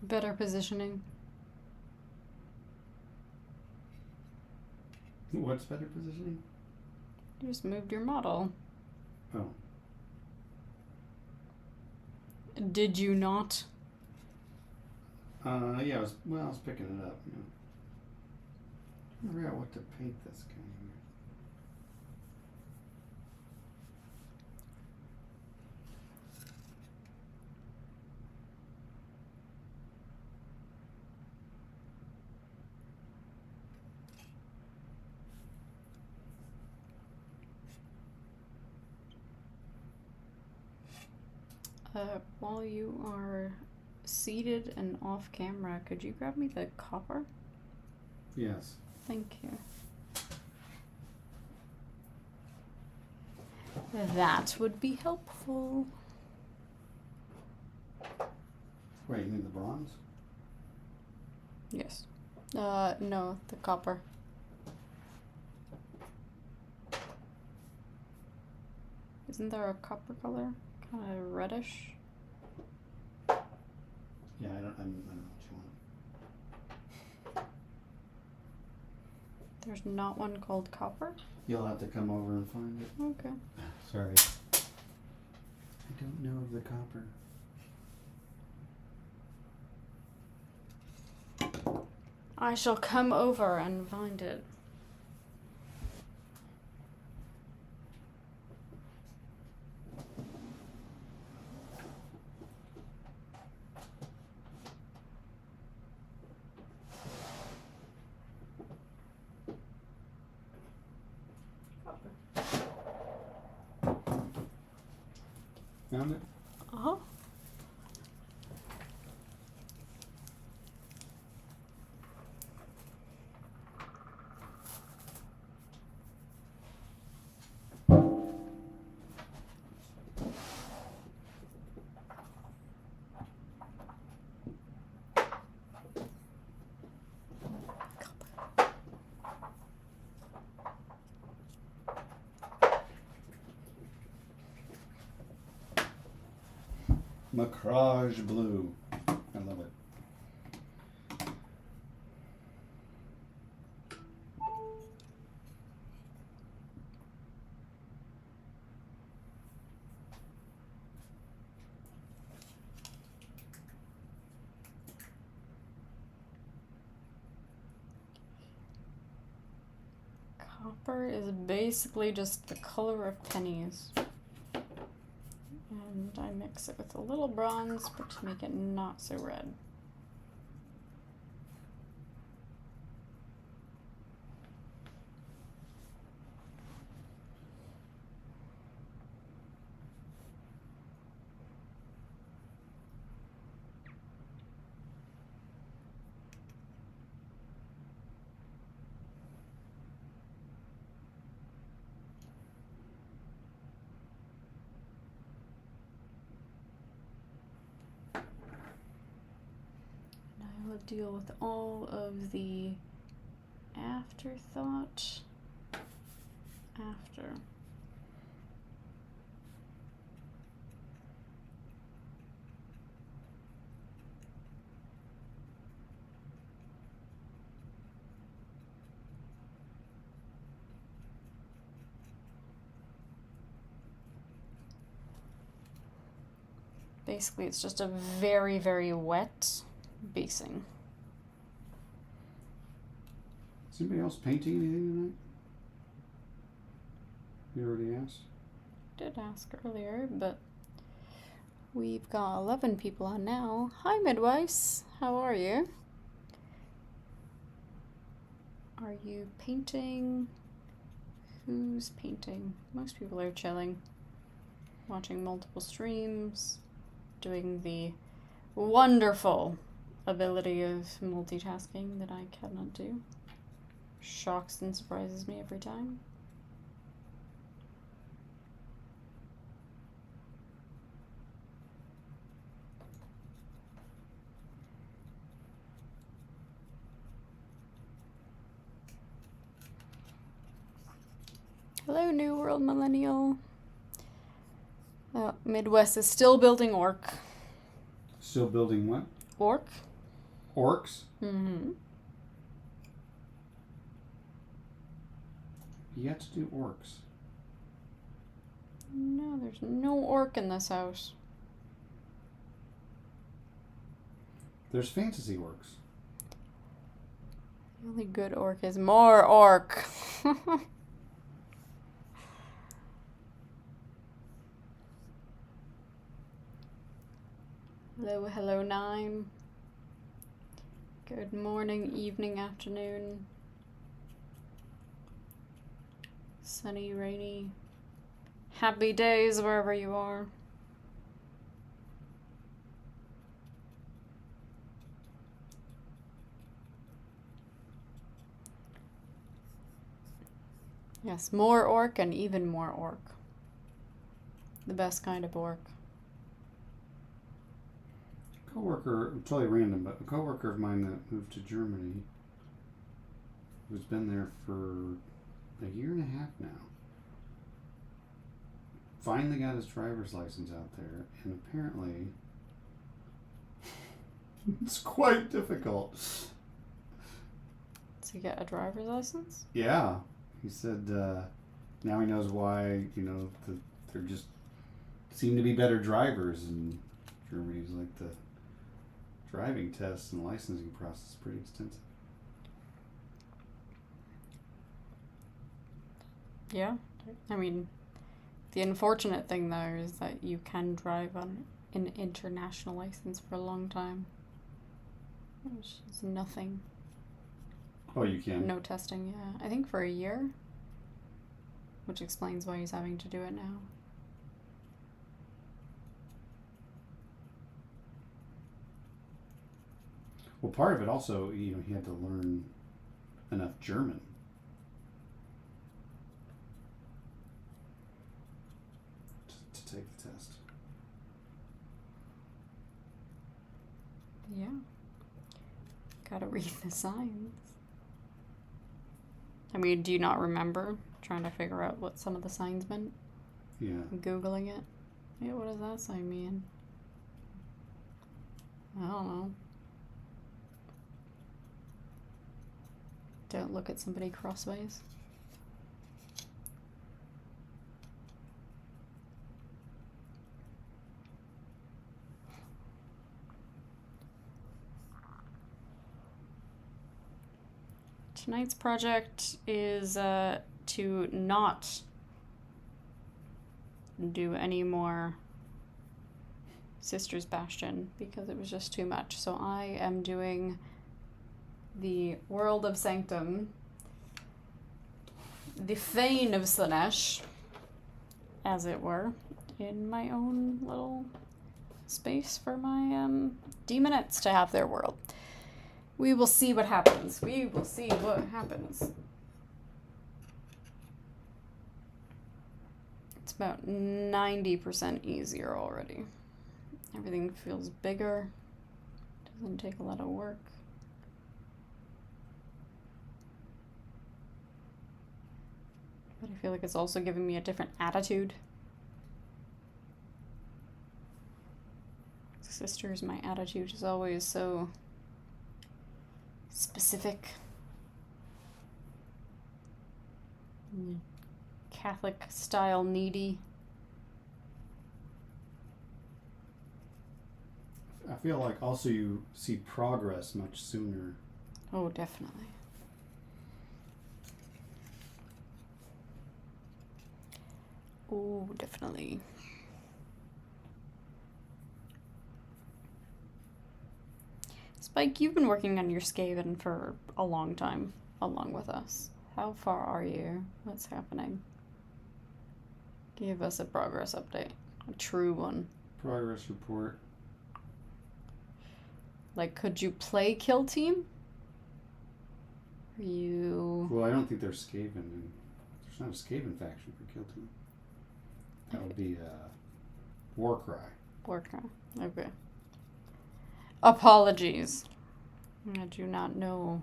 Better positioning. What's better positioning? You just moved your model. Oh. Did you not? Yeah, I was picking it up. Yeah. I forgot what to paint this guy here. While you are seated and off camera, could you grab me the copper? Yes. Thank you. That would be helpful. Wait, you need the bronze? Yes. No, the copper. Isn't there a copper color? Kind of reddish. Yeah, I don't know what you want. There's not one called copper? You'll have to come over and find it. Okay. Sorry. I don't know of the copper. I shall come over and find it. Found it? Uh-huh. Macrage blue. I love it. Copper. copper is basically just the color of pennies. And I mix it with a little bronze, but to make it not so red. Deal with all of the afterthought after. Basically, it's just a very, very wet basing. Is anybody else painting anything tonight? You already asked? Did ask earlier, but we've got 11 people on now. Hi, midwives. How are you? Are you painting? Who's painting? Most people are chilling, watching multiple streams, doing the wonderful ability of multitasking that I cannot do. Shocks and surprises me every time. Hello, New World Millennial. Midwest is still building orc. Still building what? Orc. Orcs? Mm-hmm. You have to do orcs. No, there's no orc in this house. There's fantasy orcs. The only good orc is more orc. Hello, hello, 9. Good morning, evening, afternoon. Sunny, rainy, happy days wherever you are. Yes, more orc and even more orc. The best kind of orc. Coworker, totally random, but a coworker of mine that moved to Germany, who's been there for a year and a half now, finally got his driver's license out there, and apparently it's quite difficult. To get a driver's license? Yeah, he said now he knows why, there just seem to be better drivers in Germany. He's like, the driving tests and licensing process is pretty extensive. Yeah, I mean, the unfortunate thing though is that you can drive on an international license for a long time. Which is nothing. Oh, you can? No testing, yeah. I think for a year. Which explains why he's having to do it now. Well, part of it also, he had to learn enough German. To take the test. Yeah. Gotta read the signs. I mean, do you not remember trying to figure out what some of the signs meant? Yeah. Googling it? Yeah, what does that sign mean? I don't know. Don't look at somebody crossways. Tonight's project is to not do any more Sisters Bastion because it was just too much. So I am doing the World of Sanctum, the Fane of Slanesh, as it were, in my own little space for my demonettes to have their world. We will see what happens. We will see what happens. It's about 90% easier already. Everything feels bigger. Doesn't take a lot of work. But I feel like it's also giving me a different attitude. Sisters, my attitude is always so specific. Catholic style needy. I feel like also you see progress much sooner. Oh, definitely. Oh, definitely. Spike, you've been working on your Skaven for a long time, along with us. How far are you? What's happening? Give us a progress update. A true one. Progress report. Like, could you play Kill Team? Are you... Well, I don't think there's Skaven. There's not a Skaven faction for Kill Team. That would be Warcry. Warcry. Okay. Apologies. I do not know.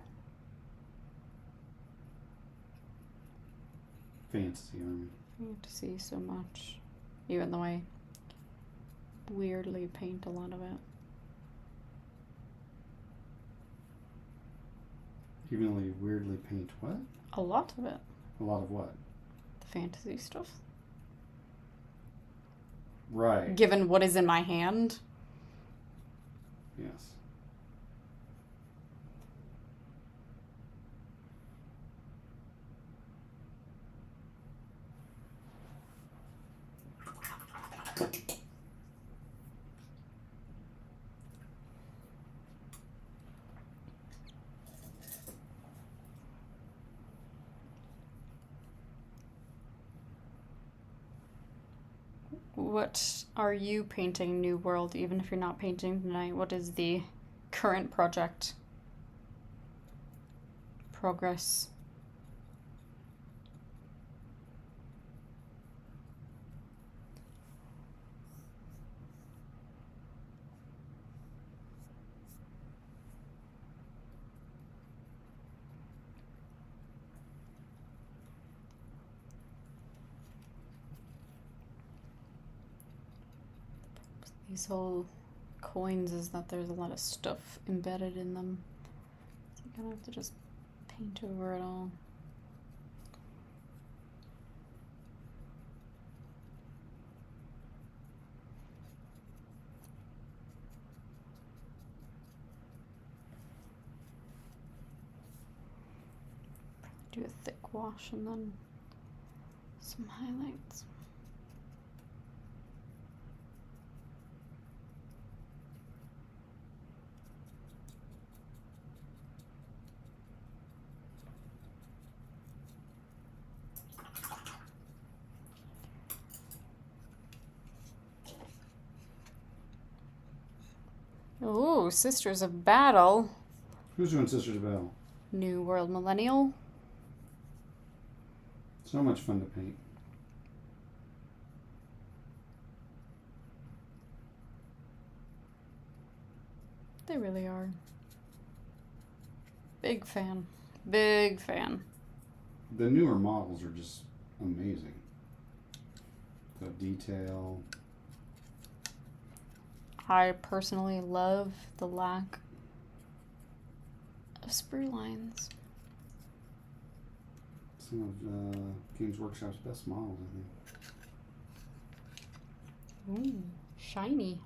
Fantasy Army. I need to see so much. Even though I weirdly paint a lot of it. Even though you weirdly paint what? A lot of it. A lot of what? The fantasy stuff. Right. Given what is in my hand. Yes. What are you painting, New World, even if you're not painting tonight? What is the current project? Progress. These whole coins is that there's a lot of stuff embedded in them. So you kind of have to just paint over it all. Do a thick wash and then some highlights. Ooh, Sisters of Battle. Who's doing Sisters of Battle? New World Millennial. So much fun to paint. They really are. Big fan. Big fan. The newer models are just amazing. The detail. I personally love the lack of sprue lines. Some of Games Workshop's best models, I think. Ooh, shiny.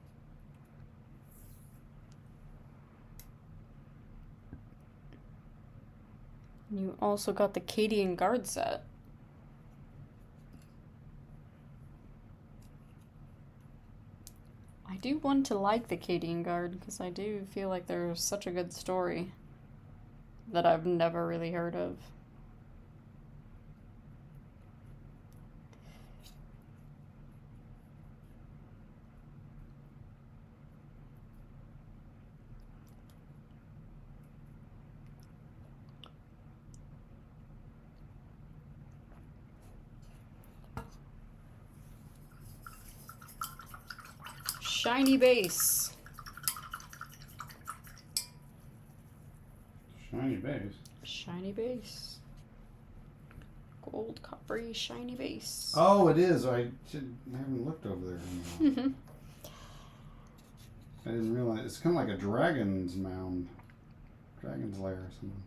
You also got the Cadian Guard set. I do want to like the Cadian Guard because I do feel like there's such a good story that I've never really heard of. Shiny base. Shiny base. Shiny base. Gold, coppery, shiny base. Oh, it is. I haven't looked over there anymore. I didn't realize. It's kind of like a dragon's mound. Dragon's lair or something.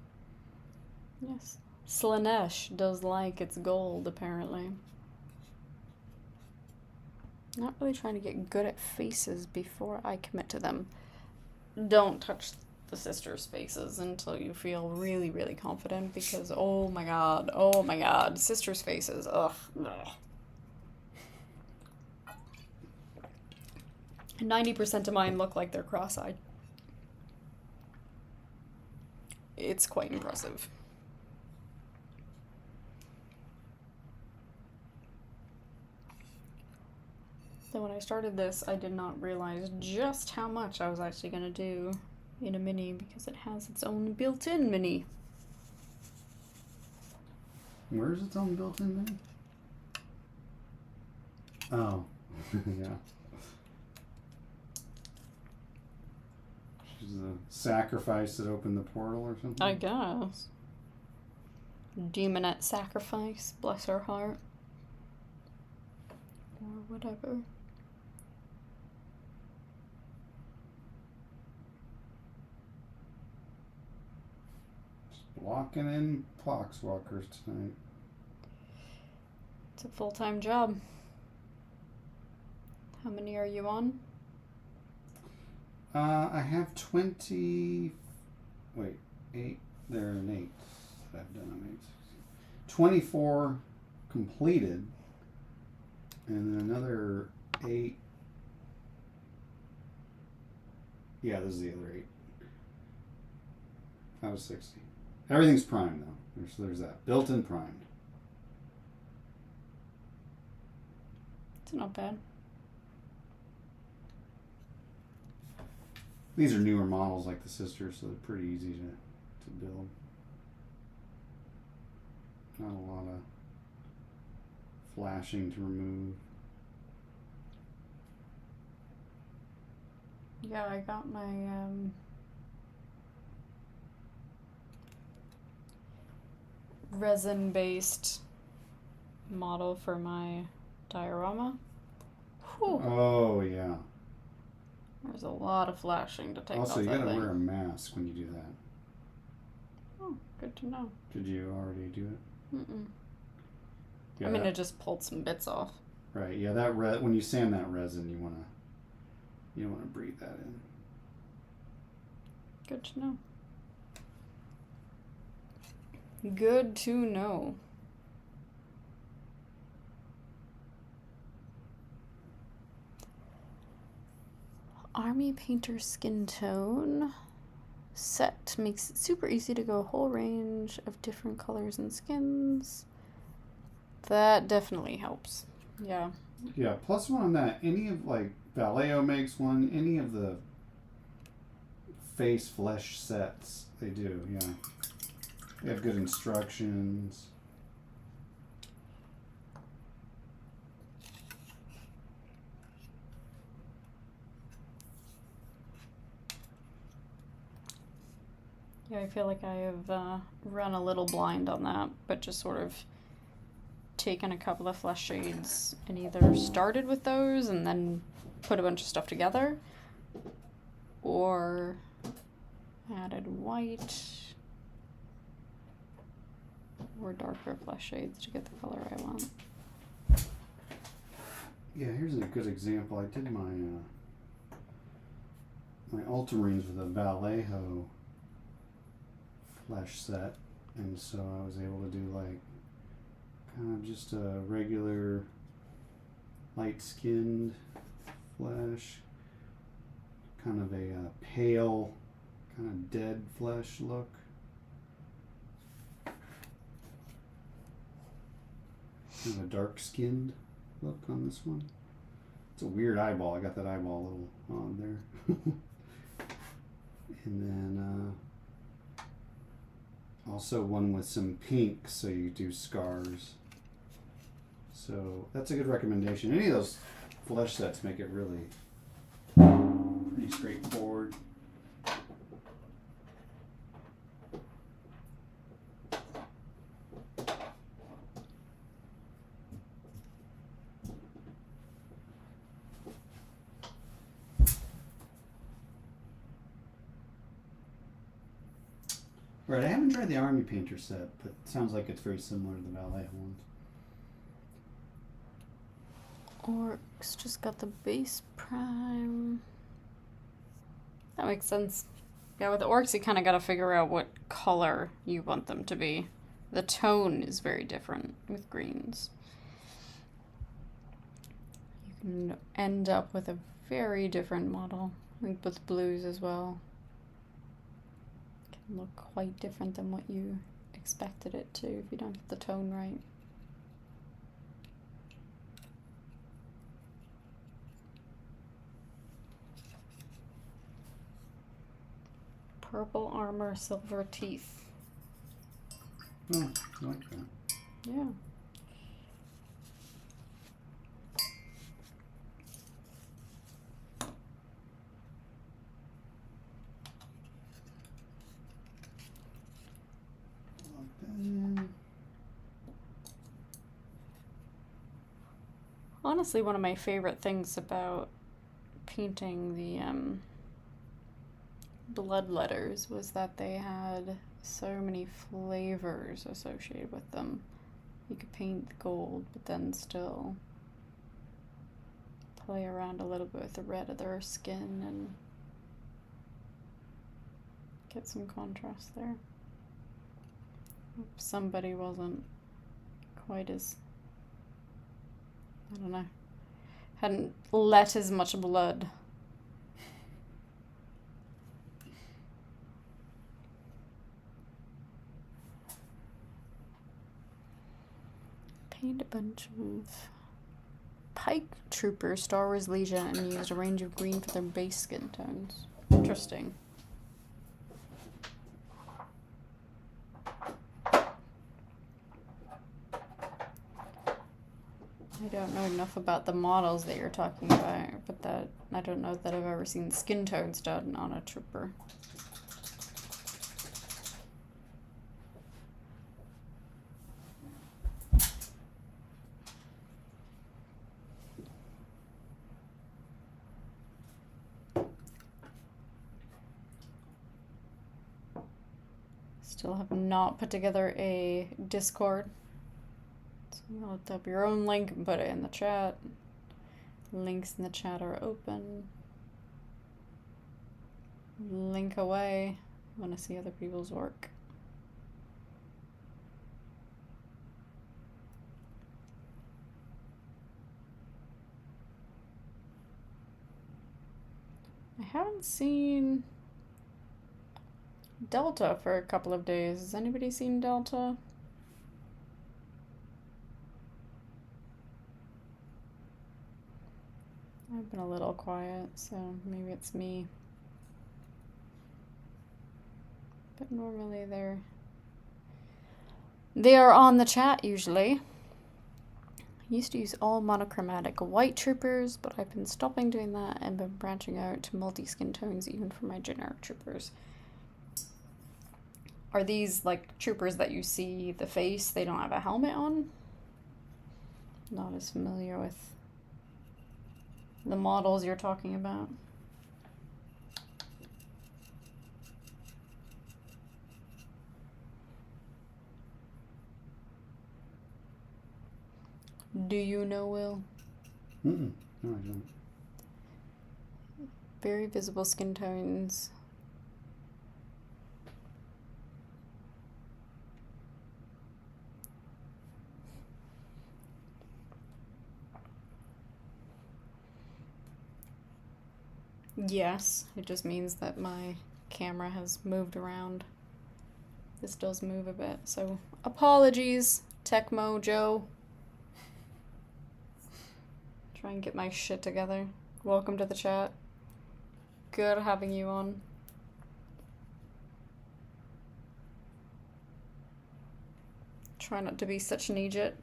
Yes. Slanesh does like its gold, apparently. Not really trying to get good at faces before I commit to them. Don't touch the sisters' faces until you feel really, really confident because, oh my god, sisters' faces, ugh. 90% of mine look like they're cross-eyed. It's quite impressive. So when I started this, I did not realize just how much I was actually going to do in a mini because it has its own built-in mini. Where's its own built-in mini? Oh, yeah. She's a sacrifice that opened the portal or something? I guess. Demonette sacrifice, bless her heart. Or whatever. Walking in Poxwalkers tonight. It's a full-time job. How many are you on? I have 20. Wait, 8. There are an 8 that I've done on 8. 24 completed, and then another 8. Yeah, this is the other 8. That was 60. Everything's primed though. There's that built-in primed. It's not bad. These are newer models like the sisters, so they're pretty easy to build. Not a lot of flashing to remove. Yeah, I got my resin-based model for my diorama. Whew. Oh yeah. There's a lot of flashing to take off Also, you that gotta thing. wear a mask when you do that. Oh, good to know. Did you already do it? Mm-mm. Yeah, I mean, it just pulled some bits off. right. Yeah, that when you sand that resin, you don't wanna breathe that in. Good to know. Good to know. Army Painter Skin Tone set makes it super easy to go a whole range of different colors and skins. That definitely helps. Yeah. Yeah, plus one on that. Any of like Vallejo makes one. Any of the face flesh sets they do. Yeah, they have good instructions. Yeah, I feel like I have run a little blind on that, but just sort of taken a couple of flesh shades and either started with those and then put a bunch of stuff together, or added white or darker flesh shades to get the color I want. Yeah, here's a good example. I did my my ultramarines with a Vallejo flesh set, and so I was able to do like kind of just a regular light skinned flesh kind of a pale, kind of dead flesh look. Kind of a dark-skinned look on this one. It's a weird eyeball. I got that eyeball a little on there. And then also one with some pink, so you do scars. So that's a good recommendation. Any of those flesh sets make it really pretty straightforward. Right, I haven't tried the Army Painter set, but it sounds like it's very similar to the Ballet ones. Orcs just got the base prime. That makes sense. Yeah, with the orcs, you kind of got to figure out what color you want them to be. The tone is very different with greens. You can end up with a very different model. I think with blues as well. It can look quite different than what you expected it to if you don't get the tone right. Purple armor, silver teeth. Oh, I like that. Yeah. Lock that in. Honestly, one of my favorite things about painting the blood letters was that they had so many flavors associated with them. You could paint gold, but then still play around a little bit with the red of their skin and get some contrast there. If somebody wasn't quite as, I don't know, hadn't let as much blood. Paint a bunch of Pike Troopers, Star Wars Legion, and used a range of green for their base skin tones. Interesting. I don't know enough about the models that you're talking about, but that I don't know that I've ever seen skin tones done on a trooper. Still have not put together a Discord. So you look up your own link and put it in the chat. Links in the chat are open. Link away. I want to see other people's work. I haven't seen Delta for a couple of days. Has anybody seen Delta? I've been a little quiet, so maybe it's me. But normally they are on the chat usually. I used to use all monochromatic white troopers, but I've been stopping doing that and been branching out to multi-skin tones even for my generic troopers. Are these like troopers that you see the face, they don't have a helmet on? Not as familiar with the models you're talking about. Do you know, Will? No, I don't. Very visible skin tones. Yes, it just means that my camera has moved around. This does move a bit, so apologies, Tecmo Joe. Try and get my shit together. Welcome to the chat. Good having you on. Try not to be such an idiot.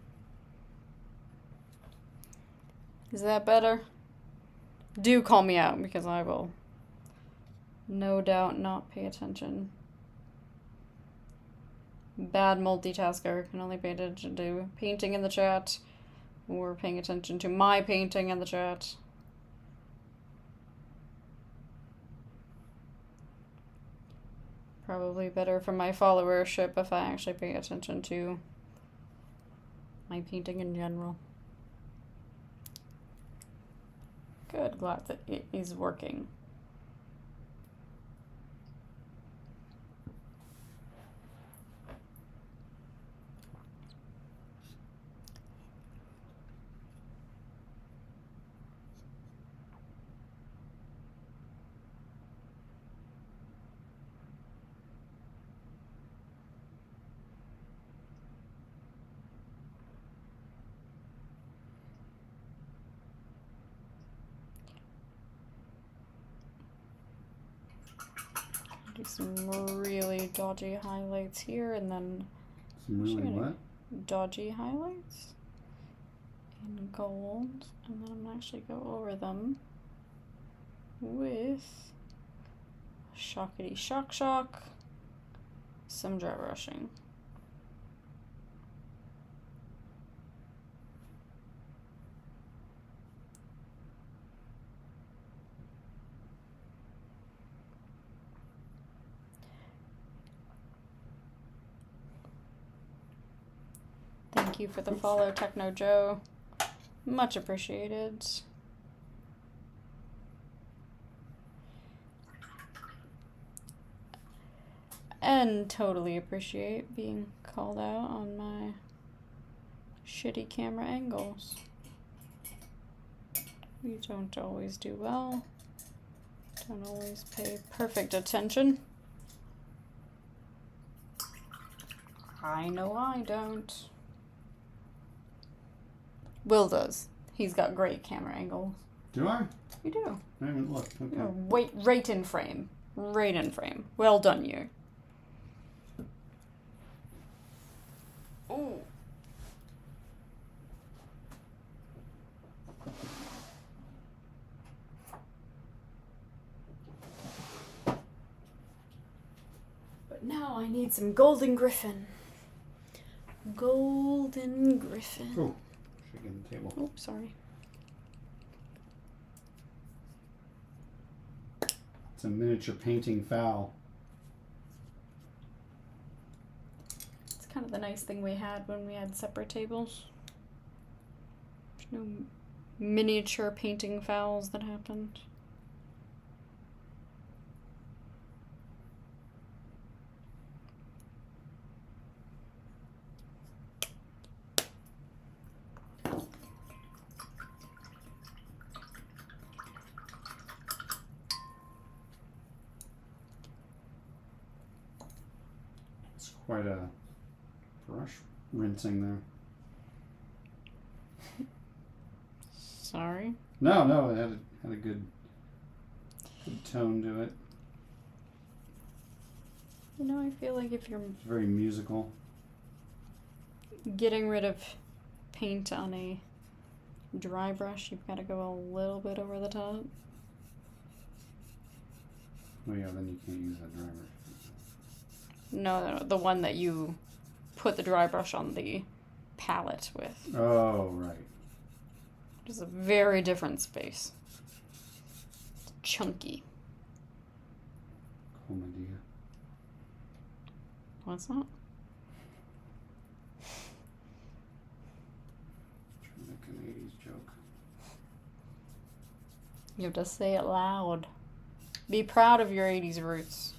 Is that better? Do call me out because I will no doubt not pay attention. Bad multitasker, can only pay attention to painting in the chat or paying attention to my painting in the chat. Probably better for my followership if I actually pay attention to my painting in general. Good, glad that it is working. Do some really dodgy highlights here, and then Some really what? dodgy highlights in gold, and then I'm gonna actually go over them with shockity shock shock, some dry brushing. Thank you for the follow, Techno Joe. Much appreciated. And totally appreciate being called out on my shitty camera angles. We don't always do well. Don't always pay perfect attention. I know I don't. Will does. He's got great camera angles. Do I? You do. I haven't looked. Okay. You're right in frame. Right in frame. Well done, you. Ooh. But now I need some Golden Griffin. Golden Griffin. Oh, shaking the table. Oops, sorry. It's a miniature painting foul. It's kind of the nice thing we had when we had separate tables. There's no miniature painting fouls that happened. Quite a brush rinsing there. Sorry. No, it had a good tone to it. You know, I feel like if you're It's very musical. getting rid of paint on a dry brush, you've got to go a little bit over the top. Oh yeah, then you can't use that dry brush. No, the one that you put the dry brush on the palette with. Oh, right. It's a very different space. It's chunky. Cool idea. What's that? Trying to make an 80s joke. You have to say it loud. Be proud of your 80s roots.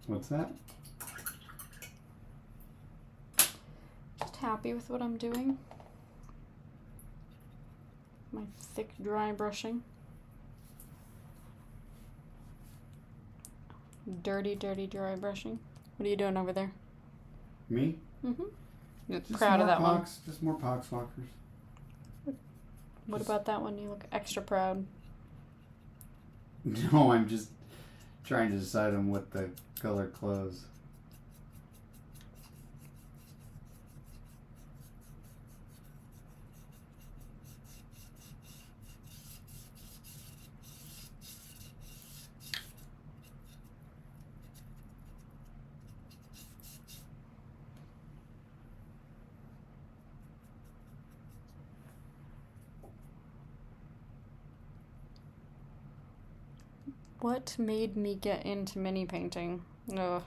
What's that? Just happy with what I'm doing. My thick, dry brushing. Dirty, dirty, dry brushing. What are you doing over there? Me? Mm-hmm. You're Just proud of more that pox, Just more poxwalkers. What about that one? You look extra proud. No, I'm just trying to decide on what the color clothes. What made me get into mini painting? Ugh.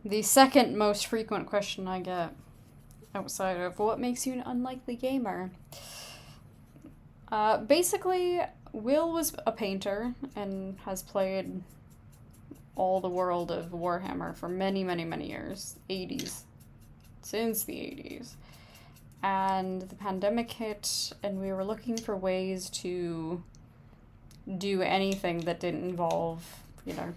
The second most frequent question I get outside of what makes you an unlikely gamer? Basically, Will was a painter and has played all the world of Warhammer for many, many, many years. 80s. Since the 80s. And the pandemic hit, and we were looking for ways to do anything that didn't involve, you know,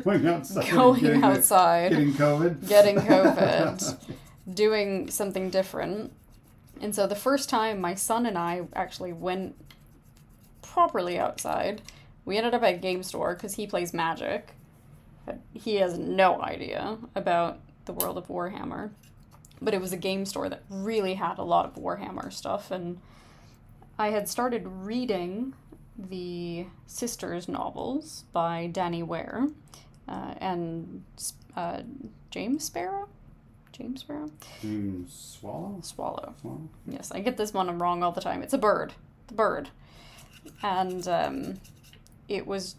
Going outside. Getting COVID. Getting COVID. Doing something different. And so the first time my son and I actually went properly outside, we ended up at a game store because he plays Magic. He has no idea about the world of Warhammer. But it was a game store that really had a lot of Warhammer stuff. And I had started reading the Sisters novels by Danny Ware and James Sparrow? James Sparrow? Swallow? Swallow. Swallow? Yes, I get this one wrong all the time. It's a bird. The bird. And it was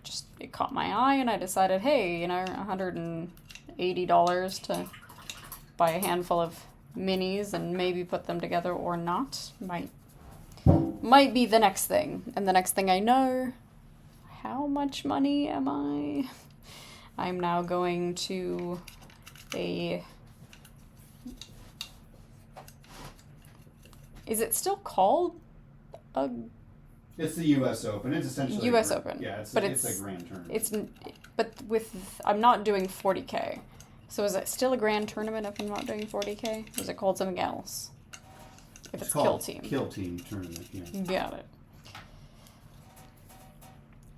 just, it caught my eye and I decided, hey, you know, $180 to buy a handful of minis and maybe put them together or not. Might be the next thing. And the next thing I know, how much money am I? I'm now going to a... Is it still called a... It's the U.S. Open. It's essentially U.S. Open. Yeah, it's but a grand tournament. But I'm not doing 40K. So is it still a grand tournament if I'm not doing 40K? Or is it called something else? If it's Kill Team. Kill Team tournament, yeah. Got it.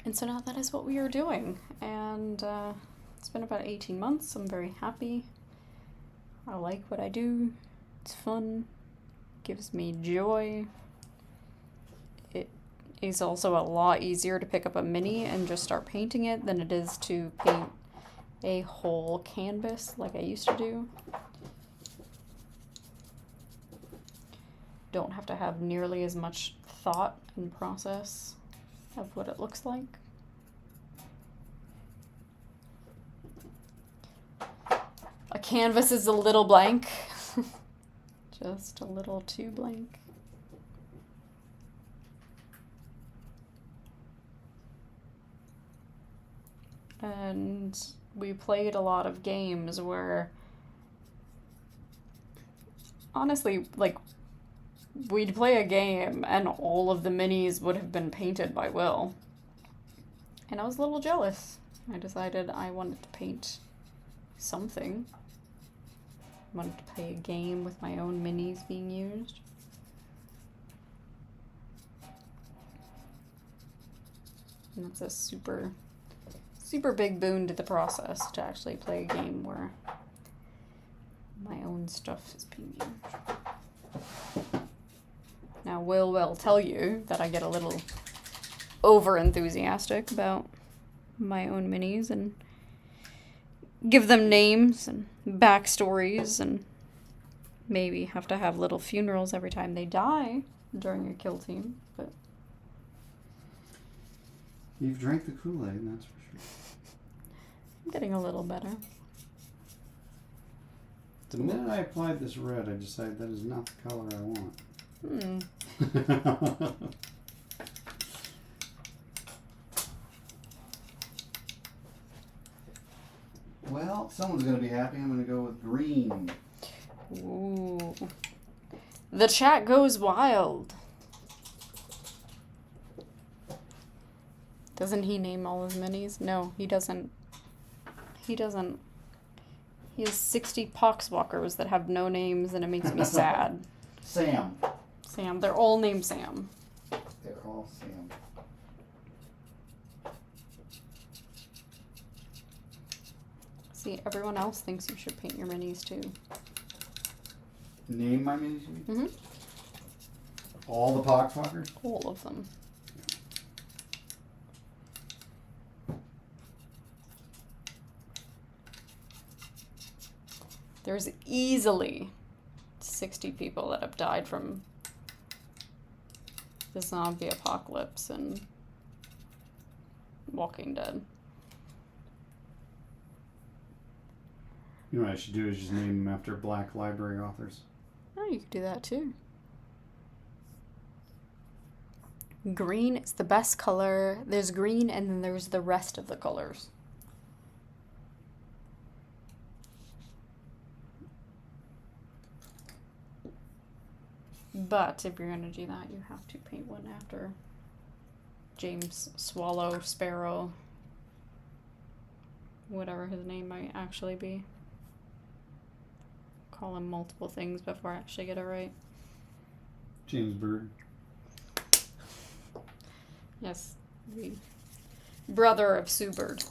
And so now that is what we are doing. And it's been about 18 months. I'm very happy. I like what I do. It's fun. Gives me joy. It is also a lot easier to pick up a mini and just start painting it than it is to paint a whole canvas like I used to do. Don't have to have nearly as much thought and process of what it looks like. A canvas is a little blank. Just a little too blank. And we played a lot of games where, honestly, like, we'd play a game and all of the minis would have been painted by Will. And I was a little jealous. I decided I wanted to paint something. I wanted to play a game with my own minis being used. And that's a super big boon to the process, to actually play a game where my own stuff is being used. Now, Will tell you that I get a little over-enthusiastic about my own minis and give them names and backstories and maybe have to have little funerals every time they die during a kill team, but... You've drank the Kool-Aid, that's for sure. I'm getting a little better. The minute I applied this red, I decided that is not the color I want. Well, someone's going to be happy. I'm going to go with green. Ooh. The chat goes wild. Doesn't he name all his minis? No, he doesn't. He doesn't. He has 60 poxwalkers that have no names, and it makes me sad. Sam. Sam. They're all named Sam. They're all Sam. See, everyone else thinks you should paint your minis, too. Name my minis? Mm-hmm. All the poxwalkers? All of them. There's easily 60 people that have died from the zombie apocalypse and Walking Dead. You know what I should do is just name them after Black library authors. Oh, you could do that too. Green is the best color. There's green and then there's the rest of the colors. But if you're going to do that, you have to paint one after James Swallow Sparrow. Whatever his name might actually be. Call him multiple things before I actually get it right. James Bird. Yes, the brother of Sue Bird.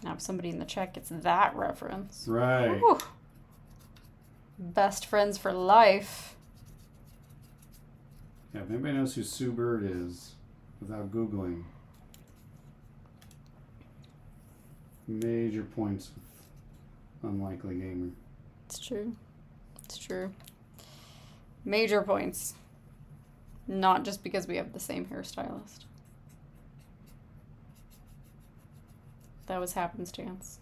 Now, if somebody in the chat gets that reference. Right. Whew. Best friends for life. Yeah, if anybody knows who Sue Bird is, without Googling, major points with Unlikely Gamer. It's true. It's true. Major points. Not just because we have the same hairstylist. That was happenstance.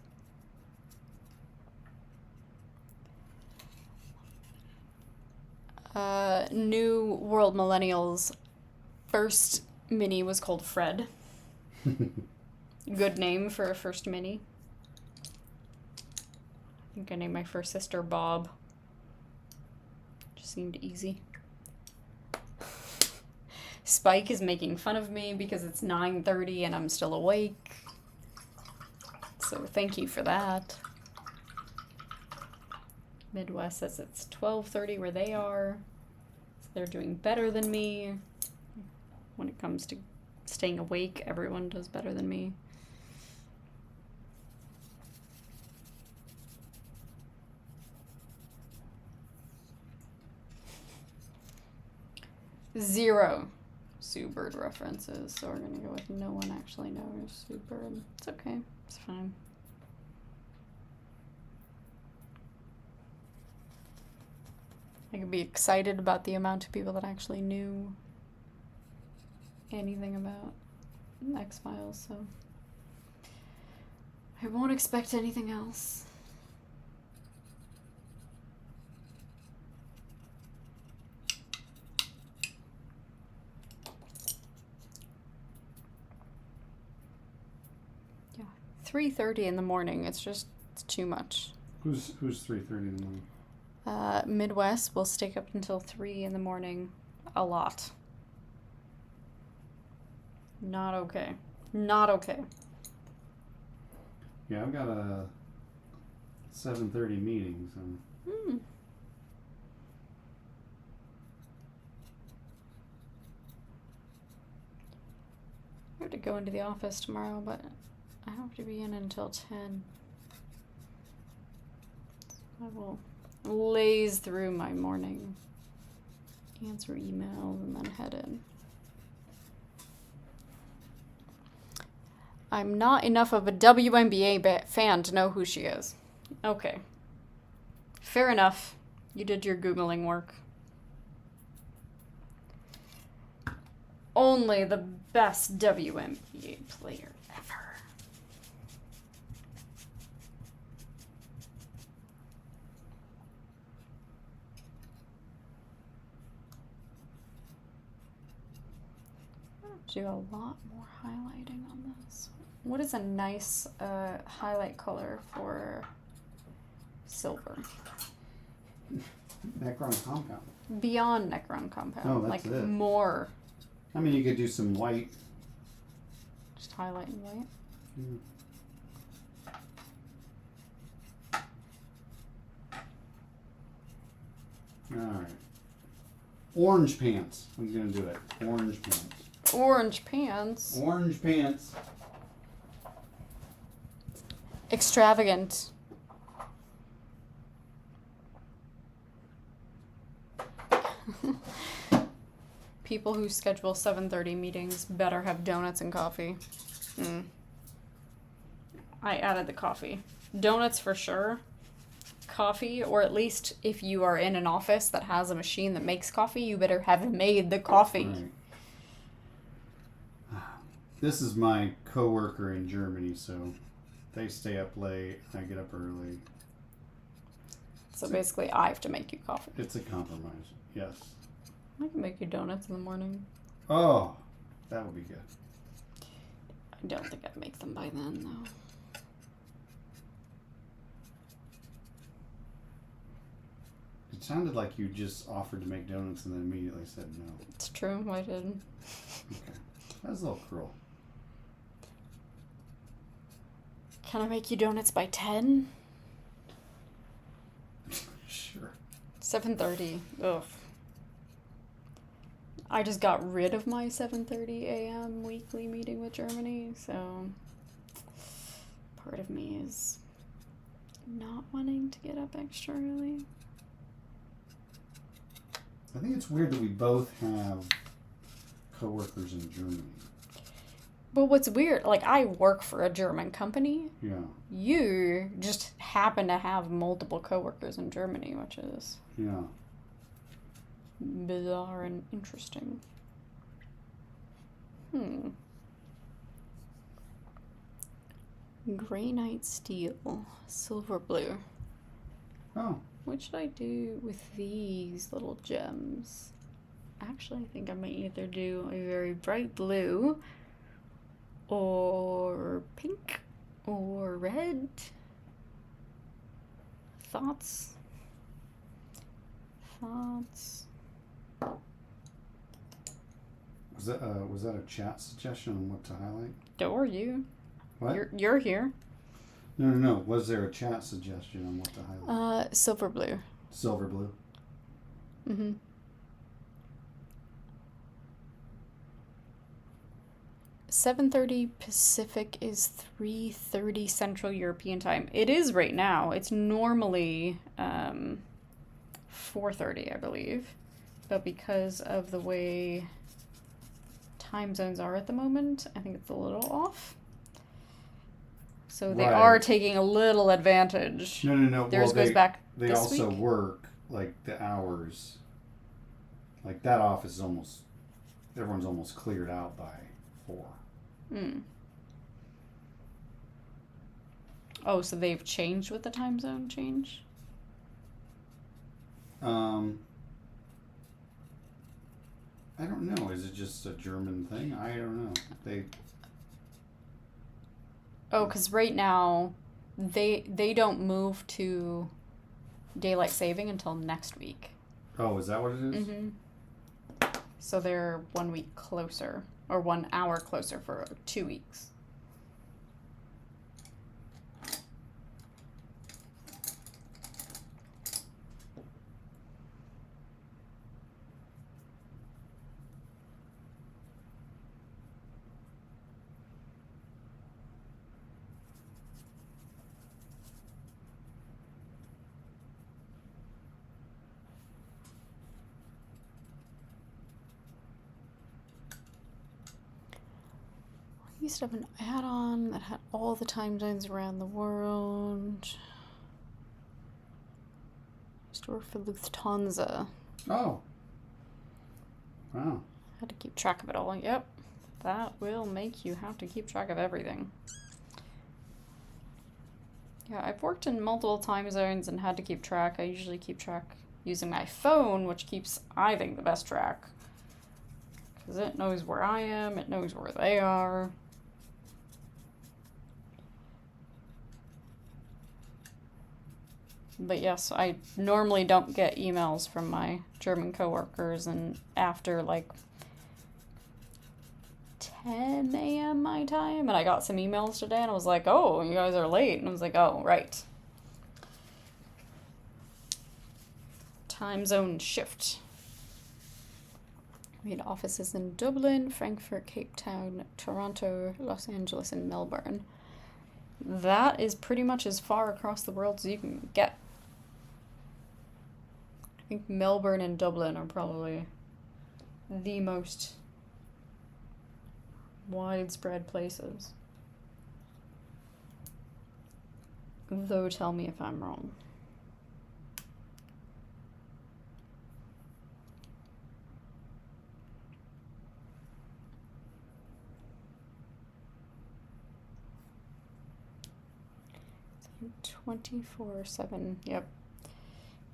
New World Millennials' first mini was called Fred. Good name for a first mini. I think I named my first sister Bob. Just seemed easy. Spike is making fun of me because it's 9:30 and I'm still awake. So thank you for that. Midwest says it's 12:30 where they are. So they're doing better than me. When it comes to staying awake, everyone does better than me. Zero Sue Bird references, so we're gonna go with no one actually knows Sue Bird. It's okay. It's fine. I could be excited about the amount of people that actually knew anything about X-Files, so I won't expect anything else. Yeah, 3:30 in the morning. It's too much. Who's 3:30 in the morning? Midwest will stay up until 3 in the morning a lot. Not okay. Not okay. Yeah, I've got a 7:30 meeting, so. I have to go into the office tomorrow, but I have to be in until 10. I will laze through my morning, answer emails, and then head in. I'm not enough of a WNBA fan to know who she is. Okay. Fair enough. You did your Googling work. Only the best WNBA player ever. Do a lot more highlighting on this. What is a nice highlight color for silver? Necron compound. Beyond Necron compound. Oh, that's like it. more. I mean, you could do some white. Just highlight in white. Mm. All right. Orange pants. We're gonna do it. Orange pants. Orange pants. Orange pants. Extravagant. People who schedule 7:30 meetings better have donuts and coffee. I added the coffee. Donuts for sure. Coffee, or at least if you are in an office that has a machine that makes coffee, you better have made the coffee. Right. This is my coworker in Germany, so they stay up late. I get up early. So basically, I have to make you coffee. It's a compromise. Yes. I can make you donuts in the morning. Oh, that would be good. I don't think I'd make them by then, though. It sounded like you just offered to make donuts and then immediately said no. It's true, I did. Okay. That was a little cruel. Can I make you donuts by 10? Sure. 7:30. Ugh. I just got rid of my 7:30 a.m. weekly meeting with Germany, so part of me is not wanting to get up extra early. I think it's weird that we both have coworkers in Germany. But what's weird, like, I work for a German company. Yeah. You just happen to have multiple coworkers in Germany, which is Yeah. bizarre and interesting. Granite steel, silver blue. Oh. What should I do with these little gems? Actually, I think I might either do a very bright blue or pink or red. Thoughts? Was that a chat suggestion on what to highlight? Or you. What? You're here. No. Was there a chat suggestion on what to highlight? Silver blue. Silver blue. Mm-hmm. 7:30 Pacific is 3:30 Central European time. It is right now. It's normally 4:30, I believe. But because of the way time zones are at the moment, I think it's a little off. So they are taking a little advantage. No. Theirs goes back They this also week. work, like, the hours. Like, that office is everyone's almost cleared out by 4. Oh, so they've changed with the time zone change? I don't know. Is it just a German thing? I don't know. Oh, because right now, they don't move to daylight saving until next week. Oh, is that what it is? Mm-hmm. So they're 1 week closer, or 1 hour closer for 2 weeks. I used to have an add-on that had all the time zones around the world. Used to work for Lufthansa. Oh. Wow. Had to keep track of it all. Yep. That will make you have to keep track of everything. Yeah, I've worked in multiple time zones and had to keep track. I usually keep track using my phone, which keeps, I think, the best track. Because it knows where I am, it knows where they are. But yes, I normally don't get emails from my German coworkers, and after like 10 a.m. my time, and I got some emails today, and I was like, oh, you guys are late. And I was like, oh, right. Time zone shift. We had offices in Dublin, Frankfurt, Cape Town, Toronto, Los Angeles, and Melbourne. That is pretty much as far across the world as you can get. I think Melbourne and Dublin are probably the most widespread places. Though tell me if I'm wrong. It's 24/7. Yep.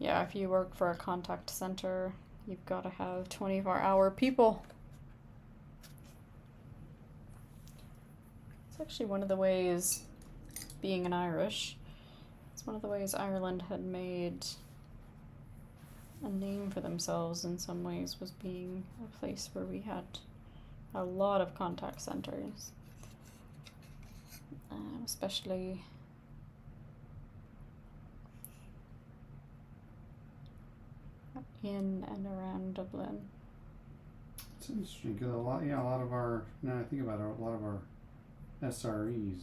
Yeah, if you work for a contact center, you've got to have 24-hour people. It's actually one of the ways, being an Irish, it's one of the ways Ireland had made a name for themselves in some ways, was being a place where we had a lot of contact centers. Especially in and around Dublin. It's interesting because a lot of our, now I think about it, a lot of our SREs,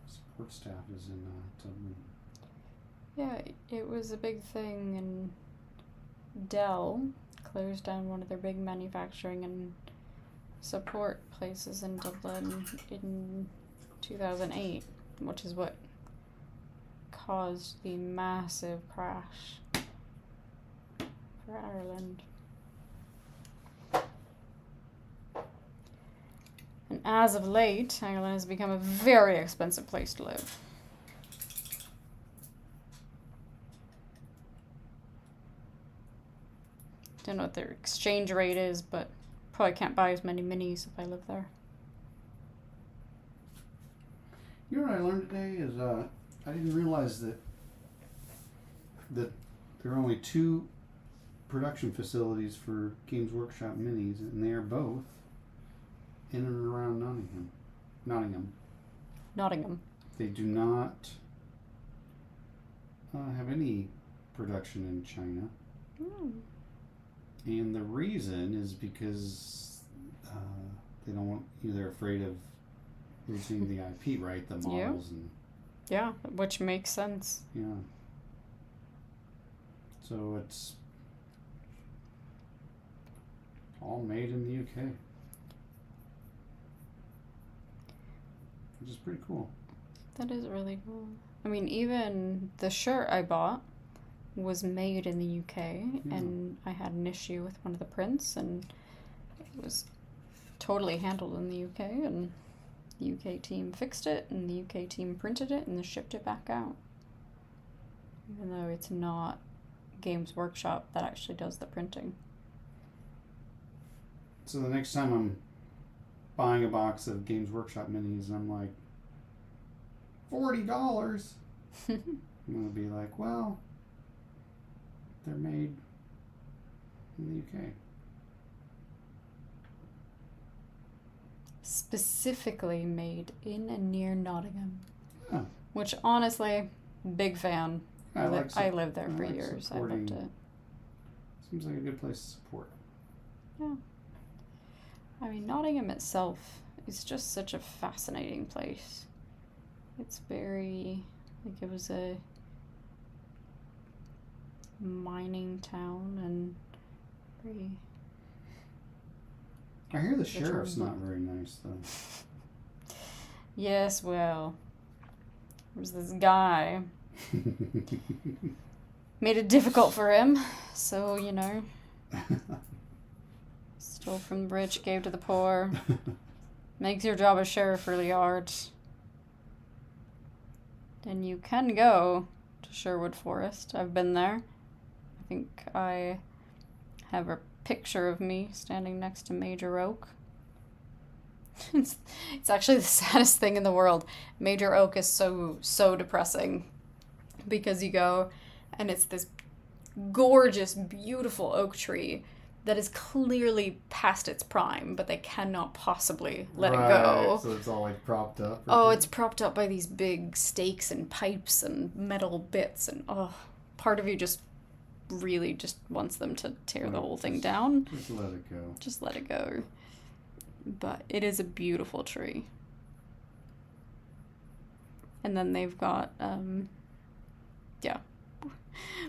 support staff, is in Dublin. Yeah, it was a big thing, and Dell closed down one of their big manufacturing and support places in Dublin in 2008, which is what caused the massive crash for Ireland. And as of late, Ireland has become a very expensive place to live. Don't know what their exchange rate is, but probably can't buy as many minis if I live there. You know what I learned today is I didn't realize that there are only 2 production facilities for Games Workshop minis, and they are both in and around Nottingham. They do not have any production in China. And the reason is because they don't want, they're afraid of losing the IP, right? The models and yeah, which makes sense. Yeah. So it's all made in the UK, which is pretty cool. That is really cool. I mean, even the shirt I bought was made in the UK, and I had an issue with one of the prints, and it was totally handled in the UK, and the UK team fixed it, and the UK team printed it, and shipped it back out. Even though it's not Games Workshop that actually does the printing. So the next time I'm buying a box of Games Workshop minis, and I'm like, $40. I'm gonna be like, well, they're made in the UK. Specifically made in and near Nottingham. Oh. Which, honestly, big fan. I lived there for like years. I loved it. Seems like a good place to support. Yeah. I mean, Nottingham itself is just such a fascinating place. It's very, like, it was a mining town, and very... I hear the sheriff's not very nice, though. Yes, well, there's this guy. Made it difficult for him, so, you know. Stole from the rich, gave to the poor. Makes your job as sheriff really hard. And you can go to Sherwood Forest. I've been there. I think I have a picture of me standing next to Major Oak. It's actually the saddest thing in the world. Major Oak is so depressing because you go and it's this gorgeous, beautiful oak tree that is clearly past its prime, but they cannot possibly let it go. So it's all like propped up. Oh, it's propped up by these big stakes and pipes and metal bits, and part of you just really just wants them to tear the whole thing down. Just let it go. Just let it go. But it is a beautiful tree. And then they've got,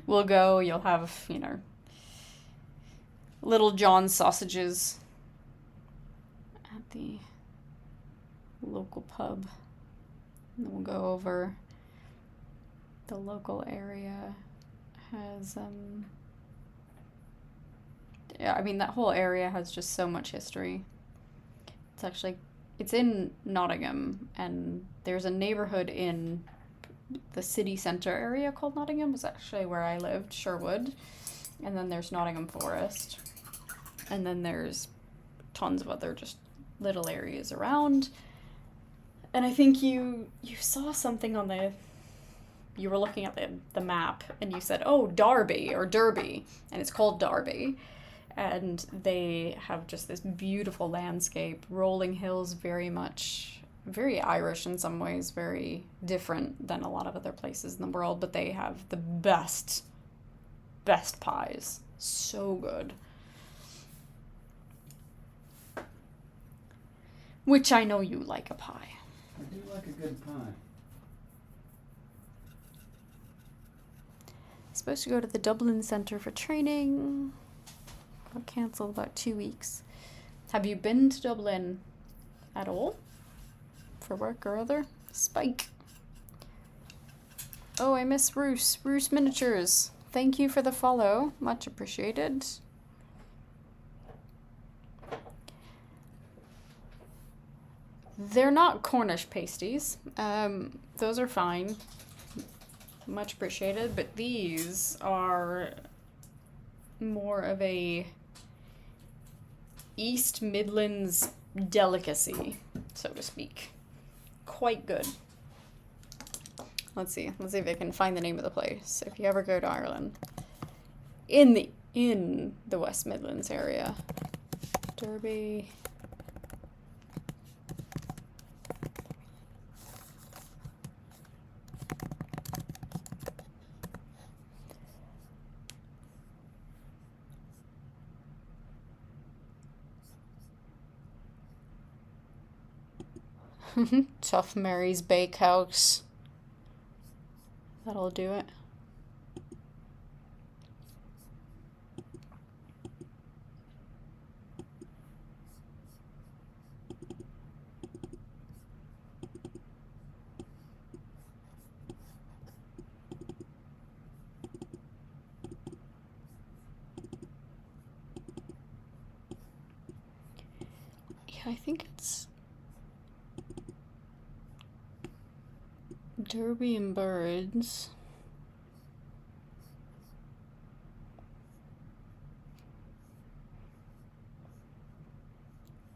we'll go, you'll have, Little John sausages at the local pub. And then we'll go over. The local area has, that whole area has just so much history. It's in Nottingham, and there's a neighborhood in the city center area called Nottingham. Was actually where I lived, Sherwood. And then there's Nottingham Forest. And then there's tons of other just little areas around. And I think you saw something on you were looking at the map, and you said, oh, Derby, and it's called Derby. And they have just this beautiful landscape, rolling hills, very Irish in some ways, very different than a lot of other places in the world, but they have the best pies. So good. Which I know you like a pie. I do like a good pie. Supposed to go to the Dublin Centre for training. Got cancelled about 2 weeks. Have you been to Dublin at all? For work or other? Spike. Oh, I miss Roos. Roos Miniatures. Thank you for the follow. Much appreciated. They're not Cornish pasties. Those are fine. Much appreciated. But these are more of a East Midlands delicacy, so to speak. Quite good. Let's see if I can find the name of the place. If you ever go to Ireland, in the West Midlands area, Derby. Tough Mary's Bakehouse. That'll do it. Yeah, I think it's Derby and Birds.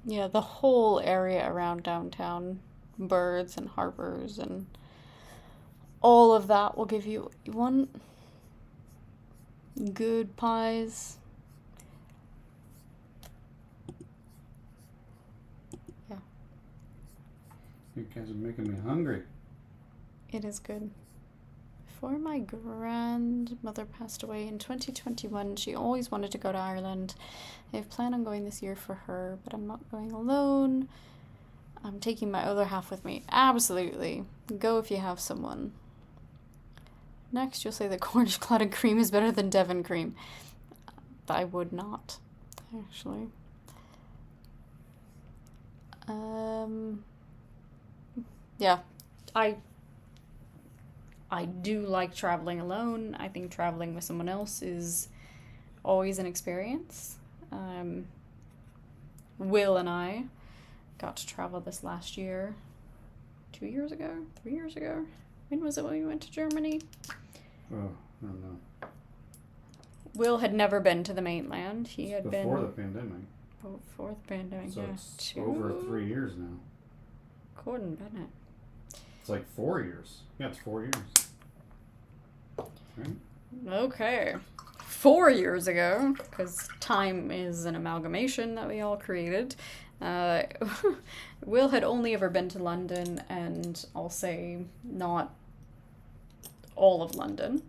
Yeah, the whole area around downtown, Birds and Harbours and all of that will give you one good pies. Yeah. You guys are making me hungry. It is good. Before my grandmother passed away in 2021, she always wanted to go to Ireland. I have planned on going this year for her, but I'm not going alone. I'm taking my other half with me. Absolutely. Go if you have someone. Next, you'll say that Cornish clotted cream is better than Devon cream. I would not, actually. Yeah, I do like traveling alone. I think traveling with someone else is always an experience. Will and I got to travel this last year. 2 years ago? 3 years ago? When was it when we went to Germany? Oh, I don't know. Will had never been to the mainland. He had Before the been pandemic. before the pandemic. So Yeah, it's over 3 years now. Gordon Bennett. It's like 4 years. Yeah, it's 4 years. Right? Okay. 4 years ago, because time is an amalgamation that we all created. Will had only ever been to London, and I'll say not all of London.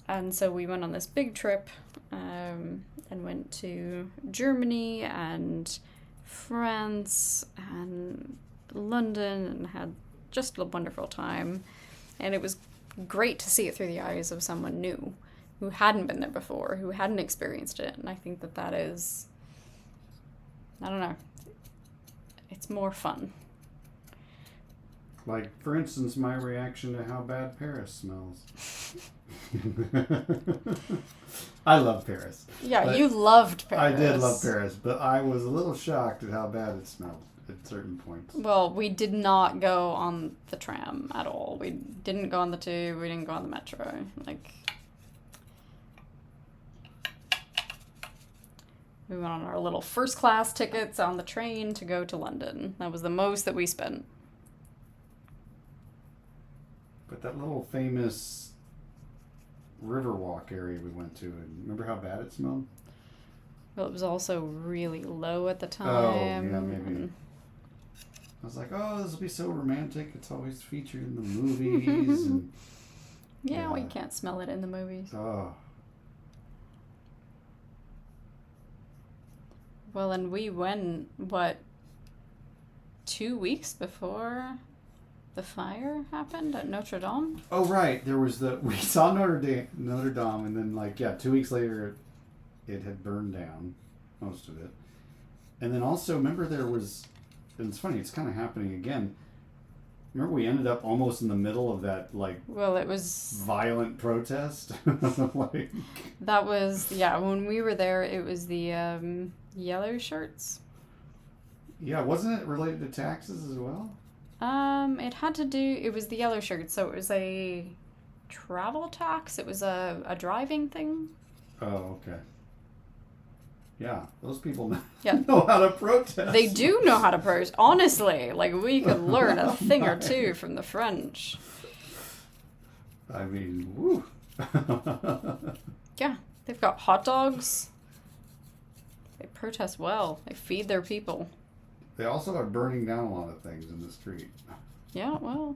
And so we went on this big trip and went to Germany and France and London and had just a wonderful time. And it was great to see it through the eyes of someone new who hadn't been there before, who hadn't experienced it. And I think that that is, I don't know, it's more fun. Like, for instance, my reaction to how bad Paris smells. I love Paris. Yeah, you loved Paris. I did love Paris, but I was a little shocked at how bad it smelled at certain points. Well, we did not go on the tram at all. We didn't go on the tube. We didn't go on the metro. Like, we went on our little first class tickets on the train to go to London. That was the most that we spent. But that little famous Riverwalk area we went to, remember how bad it smelled? Well, it was also really low at the time. Oh, yeah, maybe. I was like, oh, this will be so romantic. It's always featured in the movies. And, yeah, we can't smell it in the movies. Oh. Well, and we went, 2 weeks before the fire happened at Notre Dame? Oh, right. We saw Notre Dame, and then 2 weeks later, it had burned down, most of it. And then also, remember and it's funny, it's kind of happening again. Remember we ended up almost in the middle of that, well, it was violent protest? That was, when we were there, it was the yellow shirts. Yeah, wasn't it related to taxes as well? It was the yellow shirts, so it was a travel tax. It was a driving thing. Oh, okay. Yeah, those people know how to protest. They do know how to protest. Honestly, we could learn a thing or two from the French. I mean, woo. Yeah, they've got hot dogs. They protest well. They feed their people. They also are burning down a lot of things in the street. Yeah, well,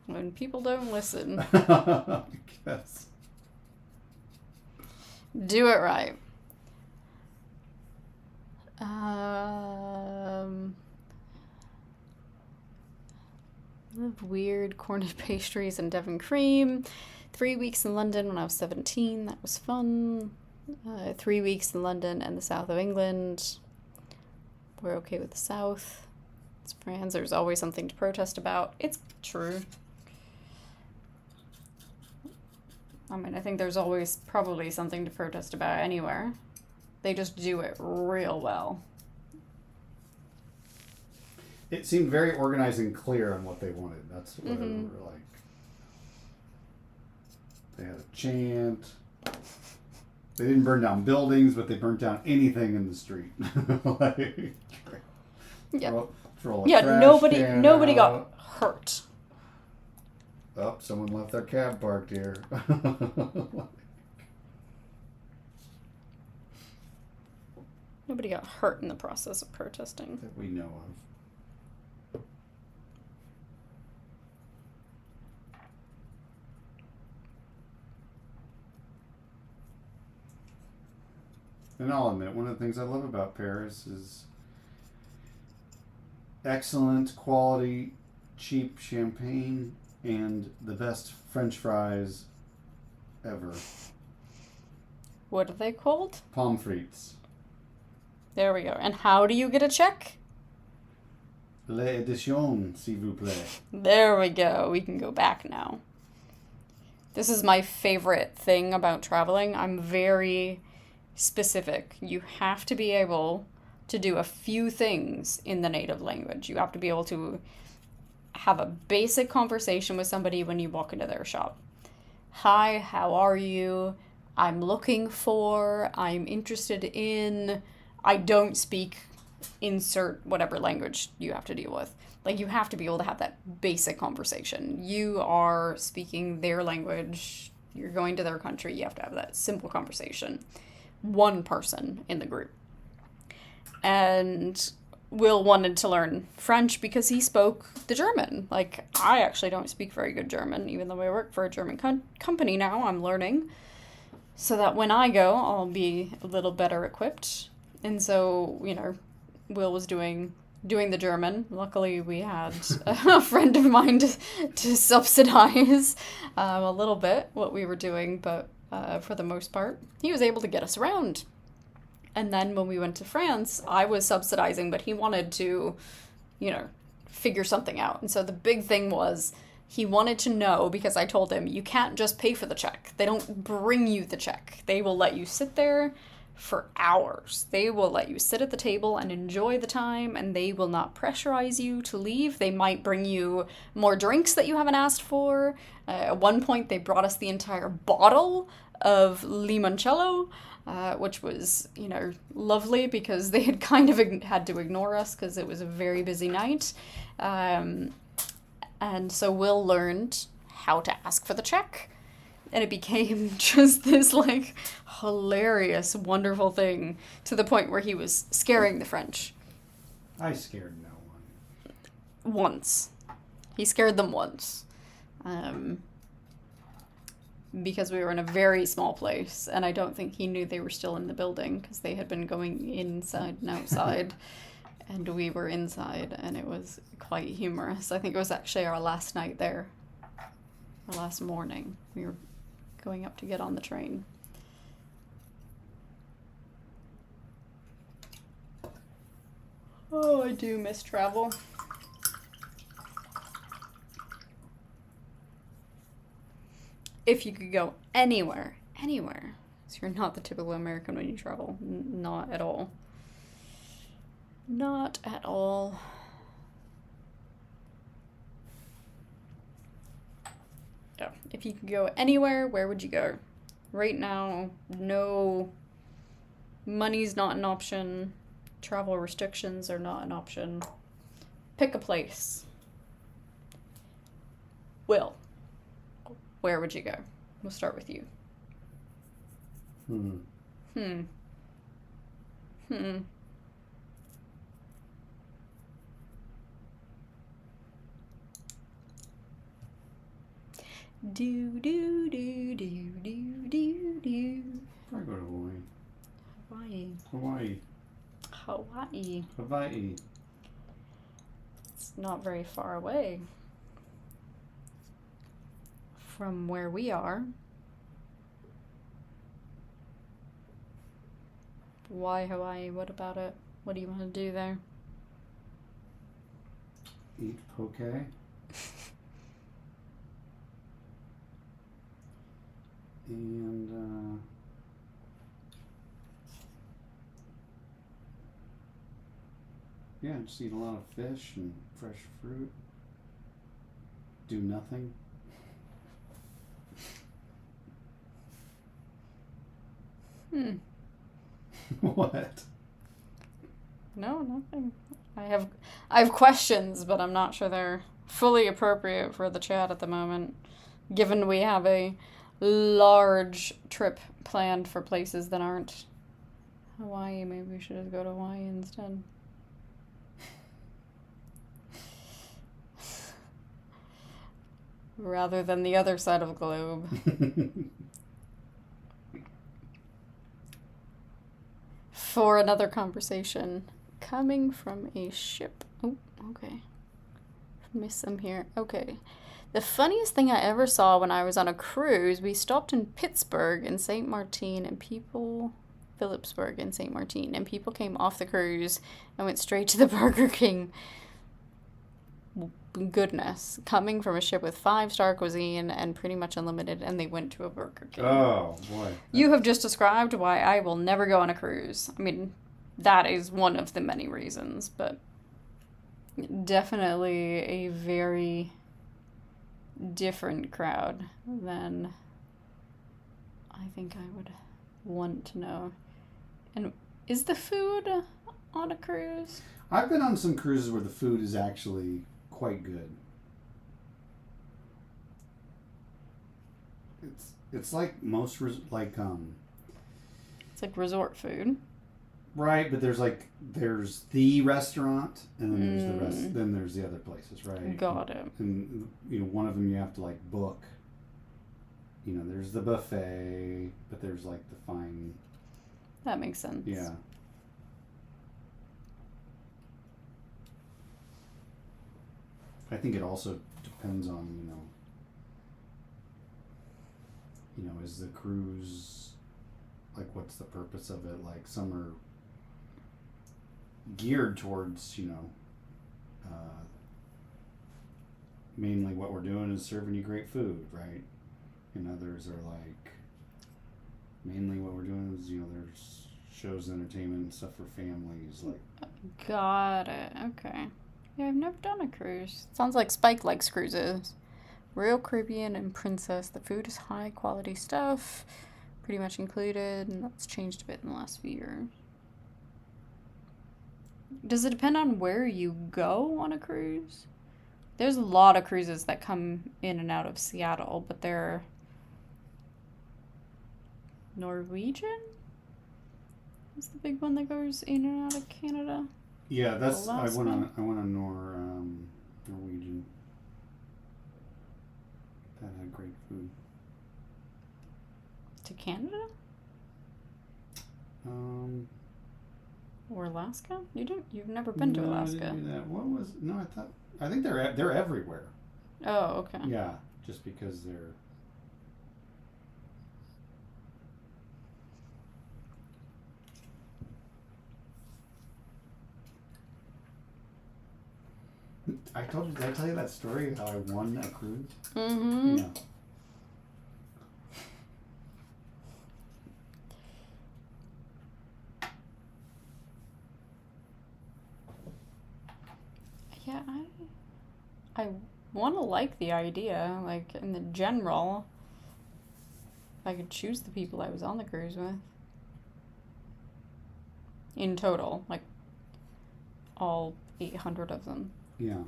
when people don't listen. I guess. Do it right. Weird corned pastries and Devon cream. 3 weeks in London when I was 17. That was fun. 3 weeks in London and the south of England. We're okay with the south. It's France. There's always something to protest about. It's true. I mean, I think there's always probably something to protest about anywhere. They just do it real well. It seemed very organized and clear on what they wanted. That's what I remember. They had a chant. They didn't burn down buildings, but they burnt down anything in the street. Throw a trash can nobody out. got hurt. Oh, someone left their cab parked here. Nobody got hurt in the process of protesting. That we know of. And I'll admit, one of the things I love about Paris is excellent quality, cheap champagne, and the best French fries ever. What are they called? Pommes frites. There we go. And how do you get a check? L'édition, s'il vous plaît. There we go. We can go back now. This is my favorite thing about traveling. I'm very specific. You have to be able to do a few things in the native language. You have to be able to have a basic conversation with somebody when you walk into their shop. Hi, how are you? I'm looking for, I'm interested in, I don't speak, insert whatever language you have to deal with. Like, you have to be able to have that basic conversation. You are speaking their language, you're going to their country, you have to have that simple conversation. One person in the group. And Will wanted to learn French because he spoke the German. Like, I actually don't speak very good German, even though I work for a German company now, I'm learning. So that when I go, I'll be a little better equipped. And so, Will was doing the German. Luckily, we had a friend of mine to subsidize a little bit what we were doing, but for the most part, he was able to get us around. And then when we went to France, I was subsidizing, but he wanted to, figure something out. And so the big thing was he wanted to know, because I told him, you can't just pay for the check. They don't bring you the check. They will let you sit there for hours. They will let you sit at the table and enjoy the time, and they will not pressurize you to leave. They might bring you more drinks that you haven't asked for. At one point, they brought us the entire bottle of limoncello, which was, lovely because they had kind of had to ignore us because it was a very busy night. And so Will learned how to ask for the check. And it became just this, hilarious, wonderful thing to the point where he was scaring the French. I scared no one. Once. He scared them once. Because we were in a very small place, and I don't think he knew they were still in the building because they had been going inside and outside, and we were inside, and it was quite humorous. I think it was actually our last night there, our last morning. We were going up to get on the train. Oh, I do miss travel. If you could go anywhere, so you're not the typical American when you travel. Not at all. Not at all. Yeah. If you could go anywhere, where would you go? Right now, no, money's not an option. Travel restrictions are not an option. Pick a place. Will. Where would you go? We'll start with you. Do do do do do do do. I go to Hawaii. Hawaii. Hawaii. Hawaii. It's not very far away from where we are. Why Hawaii? What about it? What do you want to do there? Eat poke. And just eat a lot of fish and fresh fruit. Do nothing. What? No, nothing. I have questions, but I'm not sure they're fully appropriate for the chat at the moment, given we have a large trip planned for places that aren't Hawaii. Maybe we should just go to Hawaii instead. Rather than the other side of the globe. For another conversation coming from a ship. Oh, okay. Miss some here. Okay. The funniest thing I ever saw when I was on a cruise, we stopped in Pittsburgh and St. Martin, and Phillipsburg and St. Martin, and people came off the cruise and went straight to the Burger King. Goodness. Coming from a ship with 5-star cuisine and pretty much unlimited, and they went to a Burger King. Oh, boy. You have just described why I will never go on a cruise. I mean, that is one of the many reasons, but definitely a very different crowd than I think I would want to know. And is the food on a cruise? I've been on some cruises where the food is actually quite good. It's like most It's like resort food. right, but there's the restaurant, and then there's the then there's the other places, right? Got it. And one of them you have to like book. There's the buffet, but there's like the fine. That makes sense. Yeah. I think it also depends on is the cruise, like, what's the purpose of it? Like, some are geared towards, mainly what we're doing is serving you great food, right? And others are like, mainly what we're doing is, there's shows, entertainment, and stuff for families. Like, got it. Okay. Yeah, I've never done a cruise. Sounds like Spike likes cruises. Royal Caribbean and Princess. The food is high quality stuff, pretty much included, and that's changed a bit in the last few years. Does it depend on where you go on a cruise? There's a lot of cruises that come in and out of Seattle, but they're Norwegian? Is the big one that goes in and out of Canada? yeah, that's I went on Norwegian. That had great food. To Canada? Or Alaska? You've never been to Alaska. I didn't do that. What was? No, I think they're everywhere. Oh, okay. Yeah, just because they're. Did I tell you that story of how I won a cruise? Mm-hmm. Yeah. Yeah, I want to like the idea, like, in the general. If I could choose the people I was on the cruise with. In total, like, all 800 of them. Yeah.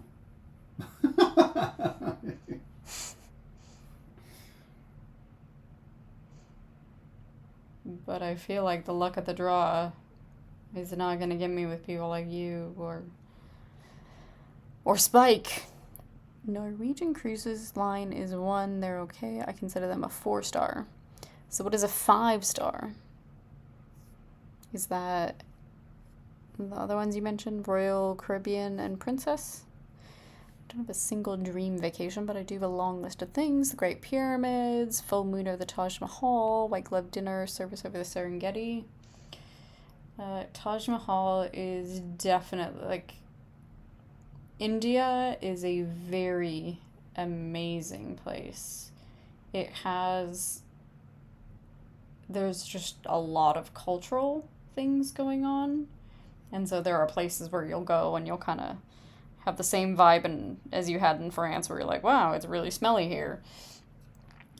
But I feel like the luck of the draw is not going to get me with people like you or Spike. Norwegian Cruises line is 1. They're okay. I consider them a 4-star. So what is a 5-star? Is that the other ones you mentioned? Royal Caribbean and Princess? I don't have a single dream vacation, but I do have a long list of things. The Great Pyramids, full moon over the Taj Mahal, white glove dinner, service over the Serengeti. Taj Mahal is definitely, like, India is a very amazing place. There's just a lot of cultural things going on. And so there are places where you'll go and you'll kind of have the same vibe as you had in France, where you're like, wow, it's really smelly here.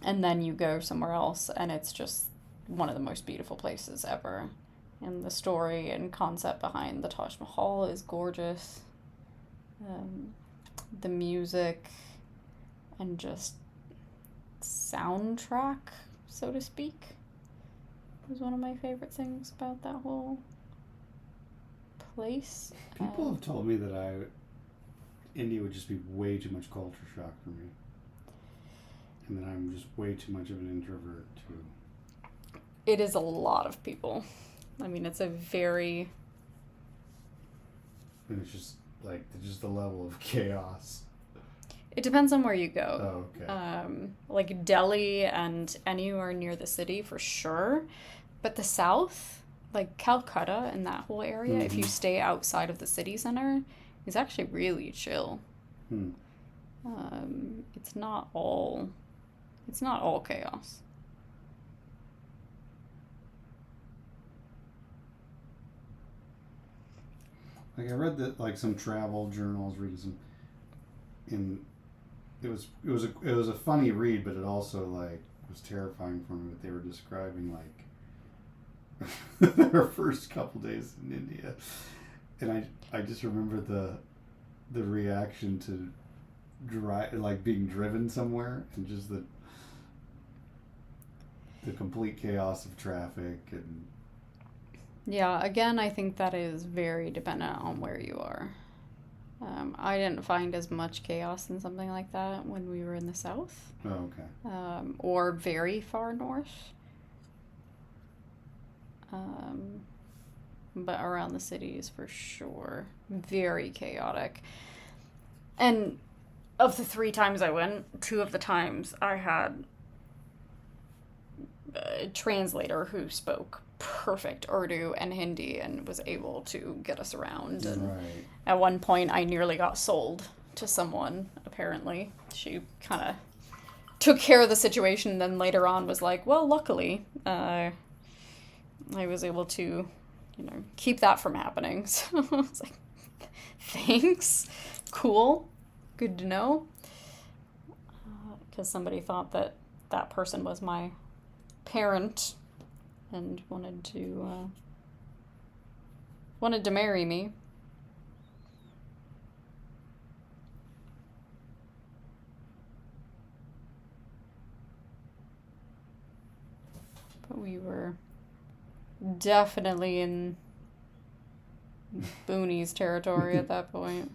And then you go somewhere else and it's just one of the most beautiful places ever. And the story and concept behind the Taj Mahal is gorgeous. The music and just soundtrack, so to speak, was one of my favorite things about that whole place. People have told me that India would just be way too much culture shock for me. And that I'm just way too much of an introvert too. It is a lot of people. I mean, it's a very... And it's just just the level of chaos. It depends on where you go. Oh, okay. Like Delhi and anywhere near the city for sure. But the south, like Calcutta and that whole area, if you stay outside of the city center, is actually really chill. It's not all chaos. Like, I read that, like, some travel journals, reading some, and it was a funny read, but it also, like, was terrifying for me. But they were describing like their first couple days in India, and I just remember the reaction to being driven somewhere, and just the complete chaos of traffic. And Yeah, again, I think that is very dependent on where you are. I didn't find as much chaos in something like that when we were in the south. oh, okay. Or very far north. But around the cities, for sure, very chaotic. And of the 3 times I went, 2 of the times I had a translator who spoke perfect Urdu and Hindi and was able to get us around. And Right. at one point, I nearly got sold to someone, apparently. She kind of took care of the situation, and then later on was like, well, luckily, I was able to, keep that from happening. So I was like, thanks. Cool. Good to know. Because somebody thought that that person was my parent and wanted to marry me. But we were definitely in boonies territory at that point.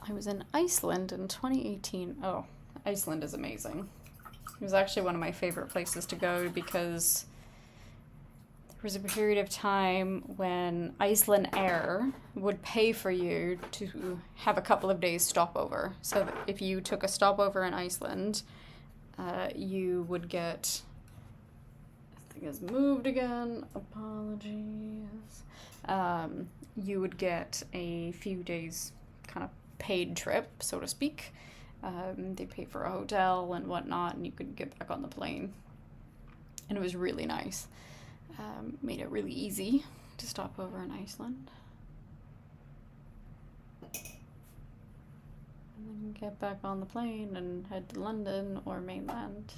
I was in Iceland in 2018. Oh, Iceland is amazing. It was actually one of my favorite places to go because there was a period of time when Iceland Air would pay for you to have a couple of days stopover. So that if you took a stopover in Iceland, you would get... I think it's moved again. Apologies. You would get a few days kind of paid trip, so to speak. They pay for a hotel and whatnot, and you could get back on the plane. And it was really nice. Made it really easy to stop over in Iceland. And then get back on the plane and head to London or mainland.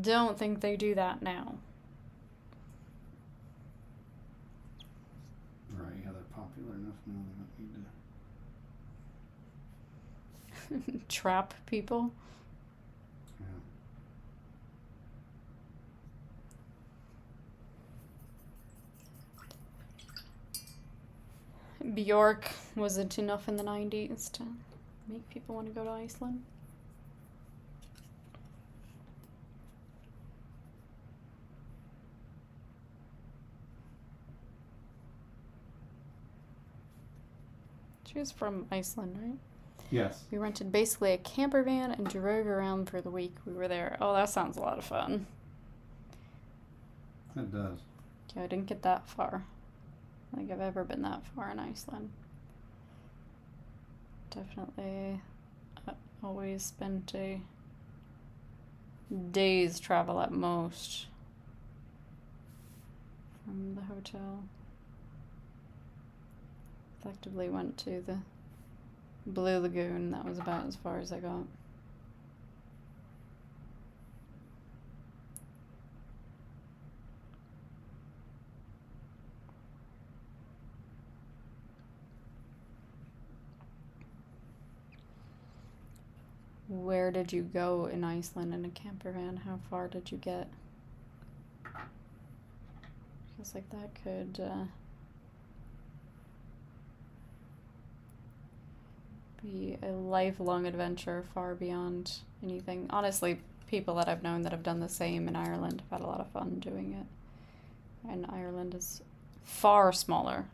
Don't think they do that now. Right, yeah, they're popular enough now. They don't need to. Trap people. Yeah. Bjork wasn't enough in the 90s to make people want to go to Iceland. She was from Iceland, right? Yes. We rented basically a camper van and drove around for the week we were there. Oh, that sounds a lot of fun. It does. Yeah, I didn't get that far. I don't think I've ever been that far in Iceland. Definitely always spent a day's travel at most from the hotel. Effectively went to the Blue Lagoon. That was about as far as I got. Where did you go in Iceland in a camper van? How far did you get? Feels like that could be a lifelong adventure far beyond anything. Honestly, people that I've known that have done the same in Ireland have had a lot of fun doing it. And Ireland is far smaller.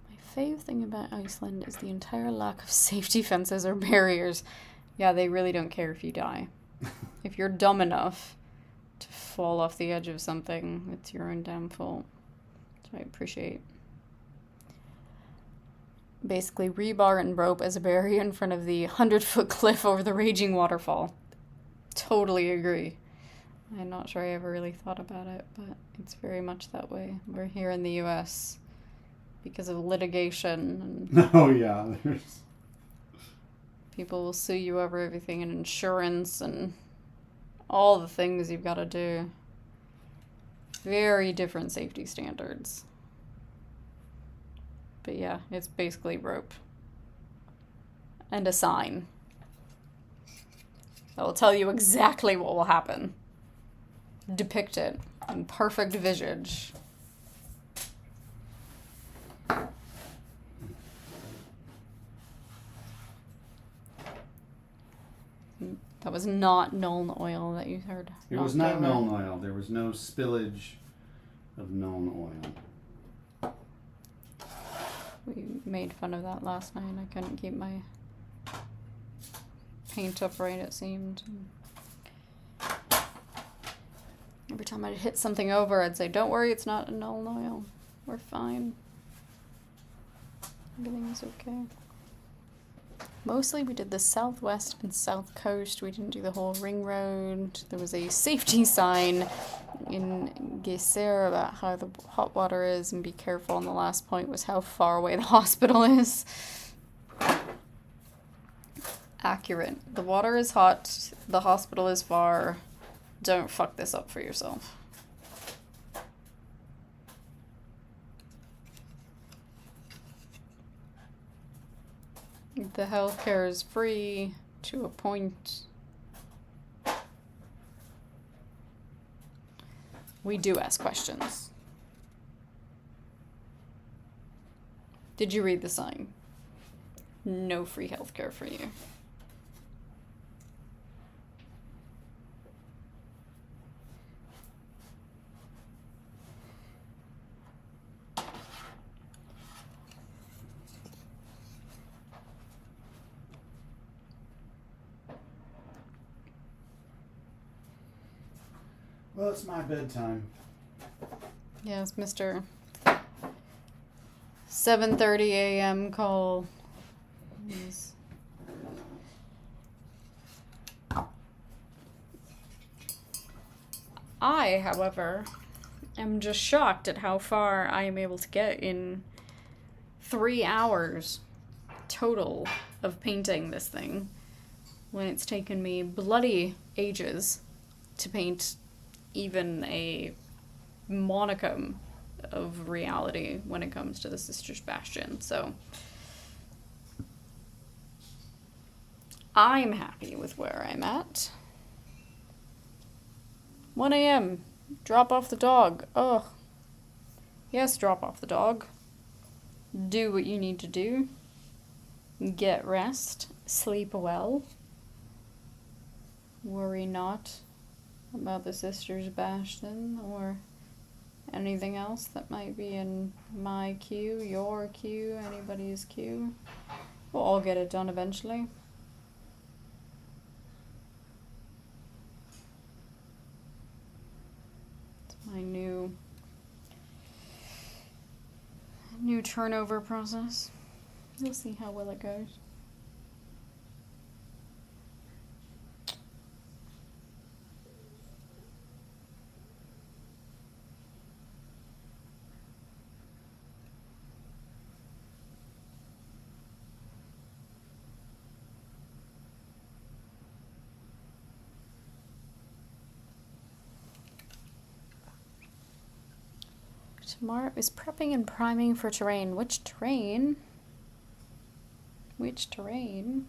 My fave thing about Iceland is the entire lack of safety fences or barriers. Yeah, they really don't care if you die. If you're dumb enough to fall off the edge of something. It's your own damn fault. So I appreciate. Basically, rebar and rope as a barrier in front of the 100-foot cliff over the raging waterfall. Totally agree. I'm not sure I ever really thought about it, but it's very much that way. We're here in the US because of litigation. And Oh, yeah. There's... people will sue you over everything and insurance and all the things you've got to do. Very different safety standards. But yeah, it's basically rope. And a sign. That will tell you exactly what will happen. Depict it in perfect visage. That was not Nuln oil that you heard. It was not Nuln oil. There was no spillage of Nuln oil. We made fun of that last night. I couldn't keep my paint upright, it seemed. Every time I'd hit something over, I'd say, don't worry, it's not a Nuln oil. We're fine. Everything's okay. Mostly we did the southwest and south coast. We didn't do the whole ring road. There was a safety sign in Geyser about how the hot water is and be careful. And the last point was how far away the hospital is. Accurate. The water is hot. The hospital is far. Don't fuck this up for yourself. The healthcare is free to a point. We do ask questions. Did you read the sign? No free healthcare for you. Well, it's my bedtime. Yes, Mr. 7:30 a.m. call. Yes. I, however, am just shocked at how far I am able to get in 3 hours total of painting this thing, when it's taken me bloody ages to paint even a monicum of reality when it comes to the Sisters Bastion. So I'm happy with where I'm at. 1 a.m. Drop off the dog. Ugh. Yes, drop off the dog. Do what you need to do. Get rest. Sleep well. Worry not about the Sisters Bastion or anything else that might be in my queue, your queue, anybody's queue. We'll all get it done eventually. It's my new turnover process. We'll see how well it goes. Tomorrow is prepping and priming for terrain. Which terrain? Which terrain?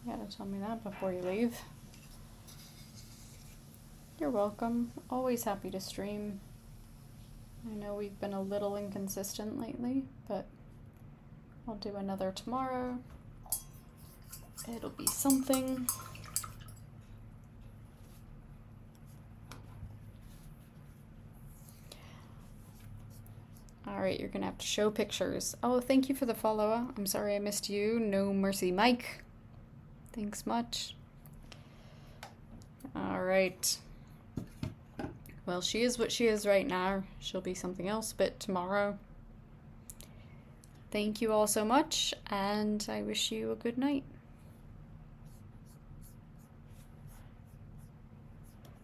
You gotta tell me that before you leave. You're welcome. Always happy to stream. I know we've been a little inconsistent lately, but I'll do another tomorrow. It'll be something. Alright, you're gonna have to show pictures. Oh, thank you for the follower. I'm sorry I missed you. No mercy, Mike. Thanks much. Alright. Well, she is what she is right now. She'll be something else a bit tomorrow. Thank you all so much, and I wish you a good night.